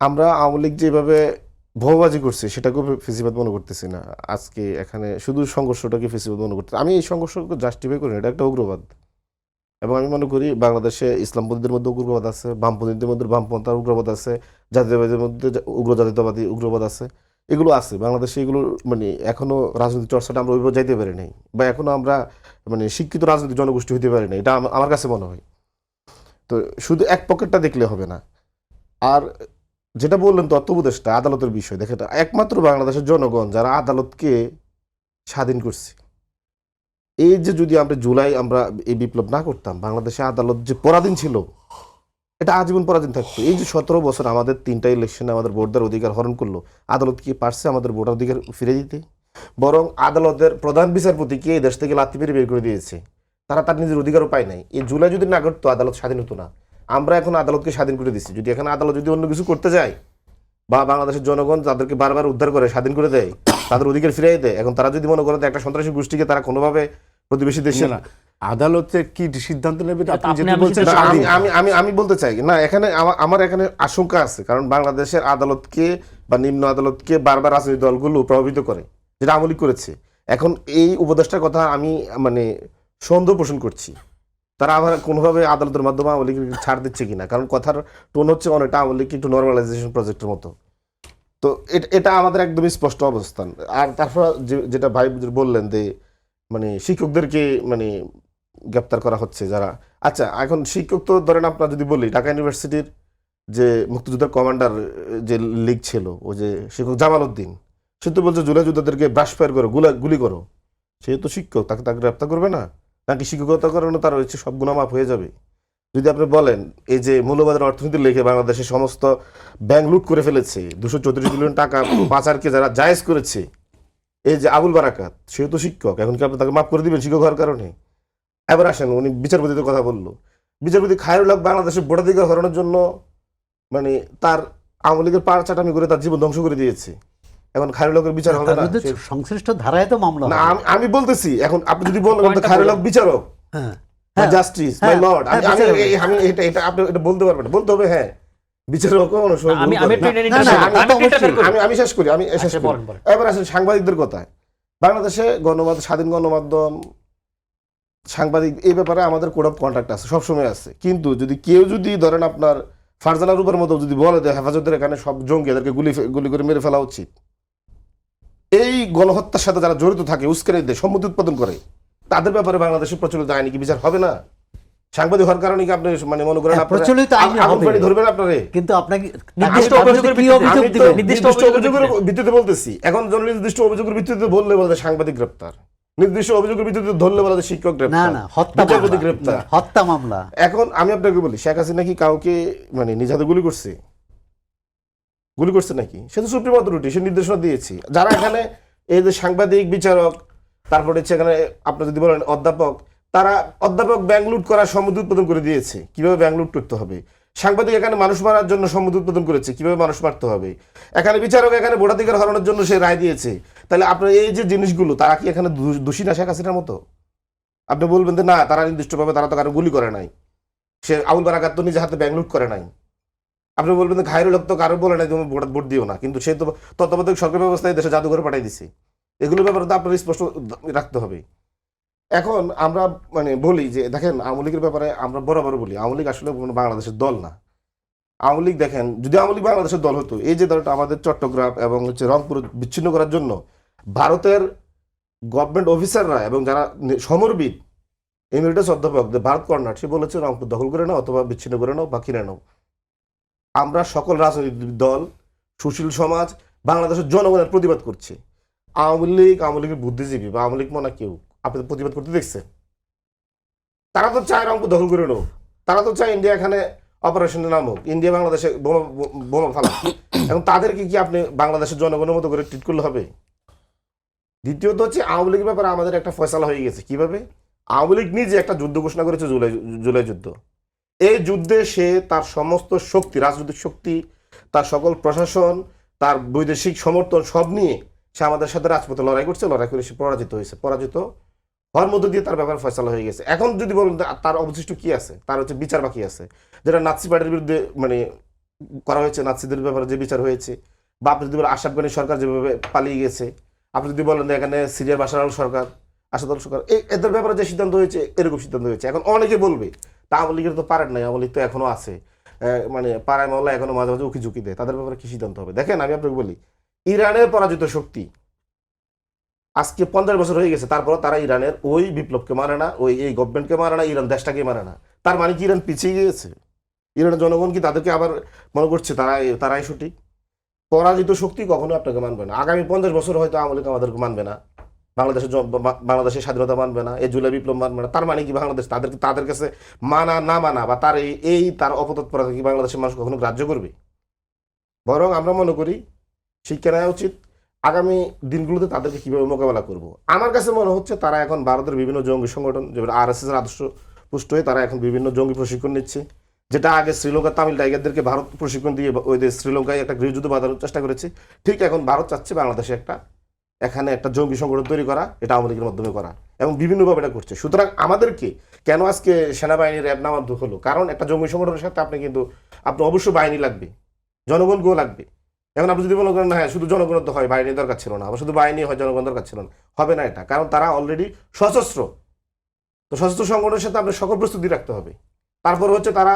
আমরা আওয়ামী লীগ যেভাবে ভোবাজি করছে সেটাকেও ফেসিবাদ মনে করতেছি না। আজকে এখানে শুধু সংঘর্ষটাকে ফেসিবাদ মনে করতেছি। আমি এই সংঘর্ষকে জাস্টিফাই করি না, এটা একটা উগ্রবাদ। এবং আমি মনে করি বাংলাদেশে ইসলামপন্থীদের মধ্যে উগ্রবাদ আছে, বামপন্থীদের মধ্যে বামপন্থার উগ্রবাদ আছে, জাতীয়তাবাদীদের মধ্যে উগ্র জাতীয়তাবাদী উগ্রবাদ আছে। এগুলো আছে বাংলাদেশে। এগুলো মানে এখনো রাজনৈতিক চর্চাটা আমরা ওইভাবে যাইতে পারি নাই, বা এখনো আমরা মানে শিক্ষিত রাজনৈতিক জনগোষ্ঠী হইতে পারি না, এটা আমার কাছে মনে হয়। তো শুধু এক পকেটটা দেখলে হবে না। আর যেটা বললেন তথ্য উপদেষ্টা, আদালতের বিষয়, দেখেন একমাত্র বাংলাদেশের জনগণ যারা আদালতকে স্বাধীন করছে। এই যে যদি আমরা জুলাই আমরা এই বিপ্লব না করতাম, বাংলাদেশে আদালত যে পরাধীন ছিল, এটা আজীবন পরাধীন থাকতো। এই যে 17 বছর আমাদের 3টা ইলেকশনে আমাদের ভোট দেওয়ার অধিকার হরণ করলো, আদালত কি পারছে আমাদের ভোটার অধিকার ফিরে দিতে? বরং আদালতের প্রধান বিচারপতিকে এই দেশ থেকে লাথি মেরে বের করে দিয়েছে। তারা তার নিজের অধিকারও পায় নাই। এই জুলাই যদি না করতো, আদালত স্বাধীন হতো না। আমরা এখন আদালতকে স্বাধীন করে দিচ্ছি। যদি এখন আদালত যদি অন্য কিছু করতে যায়, বা বাংলাদেশের জনগণ তাদেরকে বারবার উদ্ধার করে স্বাধীন করে দেয়, তাদের অধিকার ফিরিয়ে দেয়, এখন তারা যদি মনে করে একটা সন্ত্রাসী গোষ্ঠীকে তারা কোনোভাবে প্রতিবেশী দেশে না, আদালতে কি সিদ্ধান্ত নেবে আপনি আপনি যেটা আমি বলছেন সেটা স্বাধীন। আমি বলতে চাই না, এখানে আমার এখানে আশঙ্কা আছে। কারণ বাংলাদেশের আদালতকে বা নিম্ন আদালতকে বারবার রাজনৈতিক দলগুলো প্রভাবিত করে, যেটা আওয়ামী লীগ করেছে। এখন এই উপদেষ্টার কথা আমি মানে সন্দেহ পোষণ করছি, তারা আবার কোনোভাবে আদালতের মাধ্যমে আওয়ামী লীগকে ছাড় দিচ্ছে কিনা। কারণ কথার টোন হচ্ছে অনেকটা আওয়ামী লীগকে একটু নর্মালাইজেশন প্রজেক্টের মতো। তো এটা আমাদের একদমই স্পষ্ট অবস্থান। আর তারপর যেটা ভাই বললেন যে মানে শিক্ষকদেরকে মানে গ্রেপ্তার করা হচ্ছে যারা, আচ্ছা এখন শিক্ষক তো ধরেন আপনার যদি বলি, ঢাকা ইউনিভার্সিটির যে মুক্তিযোদ্ধার কমান্ডার যে লীগ ছিল, ও যে শিক্ষক জামাল উদ্দিন, সে তো বলছে জুলাই যোদ্ধাদেরকে ব্রাশ ফায়ার করো, গুলি করো। সে তো শিক্ষক, তাকে গ্রেপ্তার করবে না? নাকি শিক্ষকতা করানো তার হচ্ছে সব গুণা মাফ হয়ে যাবে? যদি আপনি বলেন এই যে মৌলবাদের অর্থনীতি লেখে বাংলাদেশের সমস্ত ব্যাংক লুট করে ফেলেছে, 234 বিলিয়ন টাকা পাচারকে যারা জায়েজ করেছে, এই যে আবুল বারাকাত, সে তো শিক্ষক, এখন কি আপনি তাকে মাফ করে দিবেন শিক্ষক হওয়ার কারণে? এবার আসেন, উনি বিচারপতিদের কথা বললো। বিচারপতি খায়রুল হক বাংলাদেশের ভোটাধিকার হরানোর জন্য মানে তার আওয়ামী লীগের পাড় চাটামি করে তার জীবন ধ্বংস করে দিয়েছে। এখন খায়রুল হকের বিচার হবে না? সংশ্লিষ্ট ধারায় তো মামলা না, হবে। আমি বলতেছি, এখন আপনি যদি বলেন খায়রুল হক বিচারক, হ্যাঁ জাস্টিস মাই লর্ড, আমি এটা আপনি এটা বলতে পারবেন না, বলতে হবে হ্যাঁ বিচারক। আমি শেষ করি, এবার আসেন সাংবাদিকদের কথায়। বাংলাদেশে গণমাধ্যম, স্বাধীন গণমাধ্যম, সাংবাদিক, এই ব্যাপারে আমাদের কোড অফ কন্ডাক্ট আছে, সবসময় আছে। কিন্তু যদি কেউ যদি ধরেন আপনার ফারজানা রূপের মতো যদি বলে দেয় হেফাজতের এখানে সব জঙ্গি, এদেরকে গুলি করে মেরে ফেলা উচিত, এই গণহত্যার সাথে যারা জড়িত থাকে, উস্কানি দেয়, সম্মতি উৎপাদন করে, তাদের ব্যাপারে বাংলাদেশে প্রচলিত আইনি কি বিচার হবে না? সাংবাদিক হওয়ার কারণে কি আপনি মানে মনে করেন প্রচলিত আইন হবে, ধরবেন আপনারে? কিন্তু আপনাকে নির্দিষ্ট অভিযোগের ভিত্তিতে বলতেছি। এখন নির্দিষ্ট অভিযোগের ভিত্তিতে বললে বলে সাংবাদিক গ্রেপ্তার, নির্দিষ্ট অভিযোগের ভিত্তিতে ধরলে বলে শিক্ষক গ্রেপ্তার, হত্যা মামলা। এখন আমি আপনাকে বলি, শেখ হাসিনা কি কাউকে মানে নিজ হাতে গুলি করছে? গুলি করছে নাকি? সে তো সুপ্রিম অথরিটি, সে নির্দেশনা দিয়েছে। যারা এখানে এই যে সাংবাদিক, বিচারক, তারপরে হচ্ছে এখানে আপনি যদি বলেন অধ্যাপক, তারা অধ্যাপক ব্যাংক লুট করার সম্মতি উৎপাদন করে দিয়েছে, কিভাবে ব্যাংক লুট করতে হবে। সাংবাদিক এখানে মানুষ মারার জন্য সম্মতি উৎপাদন করেছে, কিভাবে মানুষ মারতে হবে। এখানে বিচারক এখানে ভোটাধিকার হরানোর জন্য সে রায় দিয়েছে। তাহলে আপনার এই যে জিনিসগুলো, তারা কি এখানে দোষী না শেখ হাসিনার মতো? আপনি বলবেন যে না, তারা নির্দিষ্টভাবে তারা তো কারো গুলি করে নাই, সে আবুল বারাকাত তো নিজে হাতে ব্যাংক লুট করে নাই। আপনি বলবেন যে খায়রুল হক তো কারো বলে নাই তুমি ভোট দিও না, কিন্তু সে তো তত্ত্বাবধায়ক সরকার ব্যবস্থায় দেশে জাদুঘরে পাঠিয়ে দিছে। এগুলো ব্যাপারে তো আপনার স্পষ্ট রাখতে হবে। এখন আমরা মানে বলি যে দেখেন আওয়ামী লীগের ব্যাপারে আমরা বরাবর বলি, আওয়ামী লীগ আসলে কোনো বাংলাদেশের দল না। আওয়ামী লীগ দেখেন, যদি আওয়ামী লীগ বাংলাদেশের দল হতো, এই যে দলটা আমাদের চট্টগ্রাম এবং হচ্ছে রংপুর বিচ্ছিন্ন করার জন্য ভারতের গভর্নমেন্ট অফিসাররা এবং যারা সমরবিদ এমিরেটাস অধ্যাপক ভারত কর্নার, সে বলেছে রংপুর দখল করে নাও অথবা বিচ্ছিন্ন করে নাও বা কিনে নাও। আমরা সকল রাজনৈতিক দল, সুশীল সমাজ, বাংলাদেশের জনগণের প্রতিবাদ করছে। আওয়ামী লীগের বুদ্ধিজীবী বা আওয়ামী লীগ মনে কেউ আপনি প্রতিবাদ করতে দেখছেন? তারা তো চায় রংপুর দখল করে নাও, তারা তো চায় ইন্ডিয়া এখানে অপারেশন নামক, ইন্ডিয়া বাংলাদেশে বোমা বোমা ফালা, এখন তাদেরকে কি আপনি বাংলাদেশের জনগণের মতো করে ট্রিট করলে হবে? দ্বিতীয়ত হচ্ছে আওয়ামী লীগের ব্যাপারে আমাদের একটা ফয়সালা হয়ে গেছে। কিভাবে? আওয়ামী লীগ নিজে একটা যুদ্ধ ঘোষণা করেছে, জুলাই যুদ্ধ। এই যুদ্ধে সে তার সমস্ত শক্তি, রাজনৈতিক শক্তি, তার সকল প্রশাসন, তার বৈদেশিক সমর্থন সব নিয়ে সে আমাদের সাথে রাজপথে লড়াই করছে, লড়াই করে সে পরাজিত হয়েছে। পরাজিত হওয়ার মধ্য দিয়ে তার ব্যাপারে ফয়সালা হয়ে গেছে। এখন যদি বলেন তার অবশিষ্ট কি আছে, তার হচ্ছে বিচার বাকি আছে, যেটা নাৎসি পার্টির বিরুদ্ধে মানে করা হয়েছে, নাৎসিদের ব্যাপারে যে বিচার হয়েছে, বা আপনি যদি বলেন আশরাফ গানী সরকার যেভাবে পালিয়ে গেছে, আপনি যদি বলেন এখানে সিরিয়ার বাশার আল সরকার, আসাদ আল সরকার, এদের ব্যাপারে যে সিদ্ধান্ত হয়েছে এরকম সিদ্ধান্ত হয়েছে। এখন অনেকে বলবে তা আওয়ামী লীগের তো পারেন নাই, আওয়ামী লীগ তো এখনো আছে, মানে পাড়ায় মহল্লা এখনো মাঝে মাঝে উকি ঝুঁকি দেয়, তাদের ব্যাপারে কি সিদ্ধান্ত হবে? দেখেন আমি আপনাকে বলি, ইরানের পরাজিত শক্তি আজকে 50 বছর হয়ে গেছে, তারপর তারা ইরানের ওই বিপ্লবকে মানে না, এই গভর্নমেন্টকে মানে না, ইরান দেশটাকে মানে না। তার মানে কি ইরান পিছিয়ে গিয়েছে? ইরানের জনগণ কি তাদেরকে আবার মনে করছে তারাই সঠিক? পরাজিত শক্তি কখনো আপনাকে মানবে না। আগামী 50 বছর হয়তো আওয়ামী লীগ আমাদেরকে মানবে না, বাংলাদেশের স্বাধীনতা মানবে না, এই জুলাই বিপ্লব মানবে না। তার মানে কি বাংলাদেশ তাদের কাছে মানা না মানা বা তার তার অপতৎপরতা কি বাংলাদেশের মানুষ কখনো গ্রাহ্য করবে? বরং আমরা মনে করি শিক্ষা নেওয়া উচিত, আগামী দিনগুলোতে তাদেরকে কিভাবে মোকাবেলা করব। আমার কাছে মনে হচ্ছে তারা এখন ভারতের বিভিন্ন জঙ্গি সংগঠন, যেমন RSS এর আদর্শ পুষ্ট হয়ে তারা এখন বিভিন্ন জঙ্গি প্রশিক্ষণ নিচ্ছে, যেটা আগে শ্রীলঙ্কার তামিল টাইগারদেরকে ভারত প্রশিক্ষণ দিয়ে ওই দেশ শ্রীলঙ্কায় একটা গৃহযুদ্ধ বাঁধানোর চেষ্টা করেছে। ঠিক এখন ভারত চাচ্ছে বাংলাদেশে এখানে একটা জঙ্গি সংগঠন তৈরি করা, এটা আওয়ামী লীগের মাধ্যমে করা, এবং বিভিন্নভাবে এটা করছে। সুতরাং আমাদেরকে কেন আজকে সেনাবাহিনী র্যাব নামার হলো? কারণ একটা জঙ্গি সংগঠনের সাথে আপনি অবশ্যই বাহিনী লাগবে, জনগণকেও লাগবে। এখন আপনি যদি মনে করেন না হ্যাঁ শুধু জনগণের তো হয়, বাহিনী দরকার ছিল না, আবার শুধু বাহিনী হয় জনগণ দরকার ছিল না, হবে না এটা। কারণ তারা অলরেডি সশস্ত্র, তো সশস্ত্র সংগঠনের সাথে আপনার সকল প্রস্তুতি রাখতে হবে। তারপর হচ্ছে তারা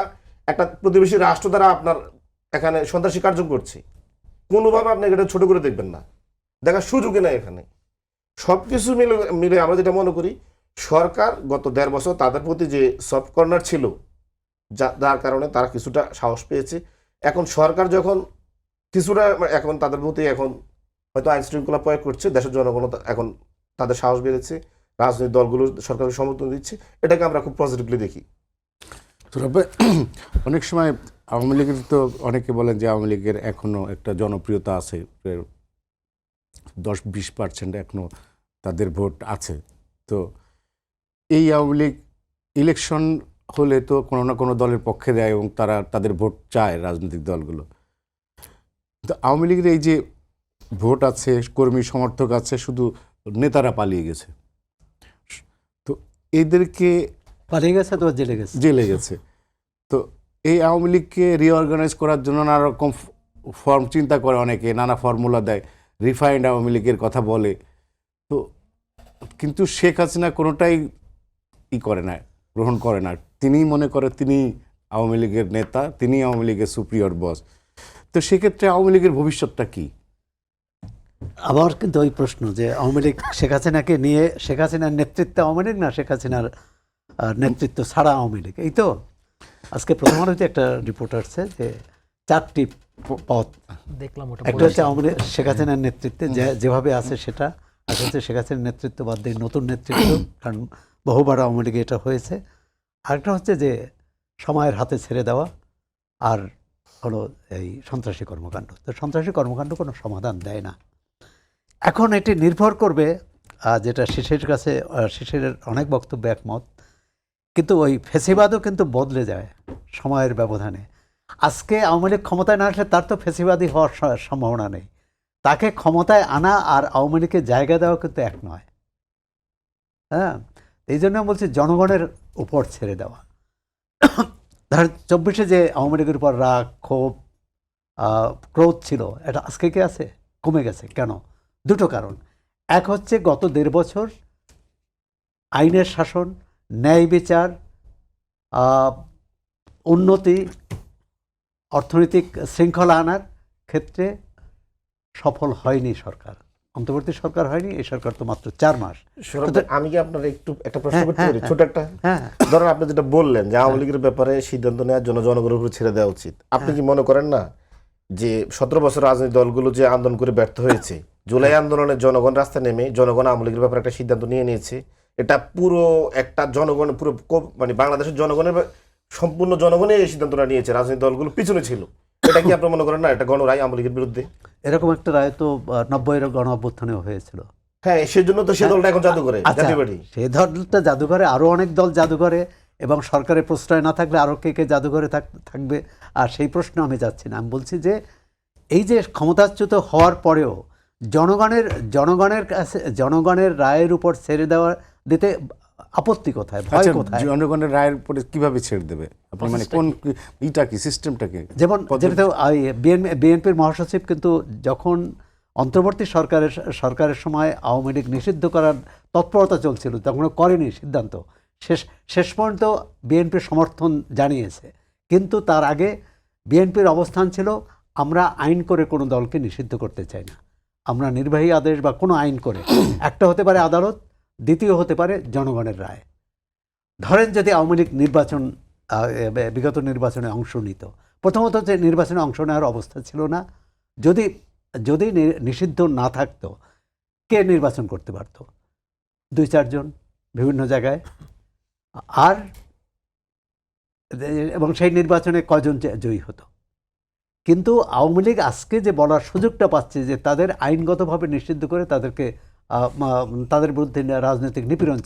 একটা প্রতিবেশী রাষ্ট্র দ্বারা আপনার এখানে সন্ত্রাসী কার্যক্রম করছে, কোনোভাবে আপনি এটা ছোট করে দেখবেন না, দেখার সুযোগই নাই এখানে। সব কিছু মিলে আমরা যেটা মনে করি, সরকার গত 1.5 বছর তাদের প্রতি যে সফট কর্নার ছিল, যার কারণে তারা কিছুটা সাহস পেয়েছে। এখন সরকার যখন কিছুটা এখন তাদের প্রতি এখন হয়তো আইন শৃঙ্খলা প্রয়োগ করছে, দেশের জনগণ এখন তাদের সাহস বেড়েছে, রাজনৈতিক দলগুলো সরকারকে সমর্থন দিচ্ছে, এটাকে আমরা খুব পজিটিভলি দেখি। তবে অনেক সময় আওয়ামী লীগের তো অনেকে বলেন যে আওয়ামী লীগের এখনো একটা জনপ্রিয়তা আছে, 10-20% এখনো তাদের ভোট আছে। তো এই আওয়ামী লীগ ইলেকশন হলে তো কোনো না কোনো দলের পক্ষে দেয় এবং তারা তাদের ভোট চায় রাজনৈতিক দলগুলো। তো আওয়ামী লীগের এই যে ভোট আছে, কর্মী সমর্থক আছে, শুধু নেতারা পালিয়ে গেছে, তো এদেরকে পালিয়ে গেছে তো জেলে গেছে। তো এই আওয়ামী লীগকে রিঅর্গানাইজ করার জন্য নানা রকম ফর্ম চিন্তা করে অনেকে, নানা ফর্মুলা দেয়, রিফাইন্ড আওয়ামী লীগের কথা বলে। তো কিন্তু শেখ হাসিনা কোনোটাই করে না, গ্রহণ করে না। তিনি মনে করে তিনি আওয়ামী লীগের নেতা, তিনি আওয়ামী লীগের সুপ্রিয়র বস। তো সেক্ষেত্রে আওয়ামী লীগের ভবিষ্যৎটা কি? আবার কিন্তু ওই প্রশ্ন যে আওয়ামী লীগ শেখ হাসিনাকে নিয়ে, শেখ হাসিনার নেতৃত্বে আওয়ামী লীগ না শেখ হাসিনার নেতৃত্ব ছাড়া আওয়ামী লীগ, এই তো আজকে প্রথম আলোতে একটা রিপোর্ট আসছে যে 4টি পথ দেখলাম, ওটা একটা হচ্ছে আওয়ামী লীগ শেখ হাসিনার নেতৃত্বে যেভাবে আছে সেটা, আর হচ্ছে শেখ হাসিনার নেতৃত্ব বাদ দিয়ে নতুন নেতৃত্ব, কারণ বহুবার আওয়ামী লীগে এটা হয়েছে। আরেকটা হচ্ছে যে সময়ের হাতে ছেড়ে দেওয়া, আর হলো এই সন্ত্রাসী কর্মকাণ্ড। তো সন্ত্রাসী কর্মকাণ্ড কোনো সমাধান দেয় না। এখন এটি নির্ভর করবে, যেটা শিশির কাছে, শিশিরের অনেক বক্তব্য একমত, কিন্তু ওই ফেসিবাদও কিন্তু বদলে যায় সময়ের ব্যবধানে। আজকে আওয়ামী লীগ ক্ষমতায় না আসলে তার তো ফেসিবাদী হওয়ার সম্ভাবনা নেই। তাকে ক্ষমতায় আনা আর আওয়ামী লীগকে জায়গা দেওয়া কিন্তু এক নয়। হ্যাঁ, এই জন্য বলছি জনগণের উপর ছেড়ে দেওয়া। ধর 24-এ যে আওয়ামী লীগের উপর রাগ, ক্ষোভ, ক্রোধ ছিল, এটা আজকে কি আছে? কমে গেছে। কেন? দুটো কারণ। এক হচ্ছে গত 1.5 বছর আইনের শাসন, ন্যায় বিচার, উন্নতি, অর্থনৈতিক শৃঙ্খলা আনার ক্ষেত্রে সফল হয়নি সরকার। অন্তর্বর্তী সরকার হয়নি, এই সরকার তো মাত্র 4 মাস। আমি কি আপনার একটা প্রশ্ন করতে পারি? ছোট একটা। ধরেন আপনি যেটা বললেন যে আওয়ামী লীগের ব্যাপারে সিদ্ধান্ত নেওয়ার জন্য জনগণের উপর ছেড়ে দেওয়া উচিত, আপনি কি মনে করেন না যে 17 বছর রাজনৈতিক দলগুলো যে আন্দোলন করে ব্যর্থ হয়েছে, জুলাই আন্দোলনে জনগণ রাস্তায় নেমে জনগণ আওয়ামী লীগের ব্যাপারে একটা সিদ্ধান্ত নিয়েছে, এটা পুরো একটা জনগণ পুরো মানে বাংলাদেশের জনগণের সম্পূর্ণ জনগণই এই সিদ্ধান্তটা নিয়েছে, রাজনৈতিক দলগুলো পিছনে ছিল। এটা কি আপনি মনে করেন না এটা গণরায় আওয়ামী লীগের বিরুদ্ধে? এরকম একটা রায় তো 90-এর গণ অভ্যুত্থানেও হয়েছিল। হ্যাঁ, সেজন্য তো সে দলটা এখন জাদু করে, আচ্ছা, জাতীয় পার্টি। সেই দলটা জাদুঘরে, আরো অনেক দল জাদুঘরে, এবং সরকারের প্রশ্রয় না থাকলে আরো কে কে জাদুঘরে থাকবে। আর সেই প্রশ্ন আমি যাচ্ছি না। আমি বলছি যে এই যে ক্ষমতাচ্যুত হওয়ার পরেও জনগণের কাছে, জনগণের রায়ের উপর ছেড়ে দিতে আপত্তি কোথায়, ভয় আচ্ছা, কোথায়? জনগণের রায়ের উপরে কিভাবে ছেড়ে দেবে আপনি, মানে কোন ইটা কি, সিস্টেমটা কি? যেমন যেটা বিএনপির মহাসচিব কিন্তু যখন অন্তর্বর্তী সরকারের সময় আওয়ামী লীগ নিষিদ্ধ করার তৎপরতা চলছিল, তখন করেনি সিদ্ধান্ত, শেষ পর্যন্ত বিএনপির সমর্থন জানিয়েছে। কিন্তু তার আগে বিএনপির অবস্থান ছিল, আমরা আইন করে কোনো দলকে নিষিদ্ধ করতে চাই না, আমরা নির্বাহী আদেশ বা কোনো আইন করে, একটা হতে পারে আদালত, দ্বিতীয় হতে পারে জনগণের রায়। ধরেন যদি আওয়ামী লীগ বিগত নির্বাচনে অংশ নিত, প্রথমত যে নির্বাচনে অংশ নেওয়ার অবস্থা ছিল না, যদি নিষিদ্ধ না থাকতো, কে নির্বাচন করতে পারত? 2-4 জন বিভিন্ন জায়গায়। আর এবং সেই নির্বাচনে কজন জয়ী হতো? কিন্তু আওয়ামী লীগ আজকে যে বলার সুযোগটা পাচ্ছে যে তাদের আইনগতভাবে নিষিদ্ধ করে তাদের বিরুদ্ধে রাজনৈতিক নিপীড়ন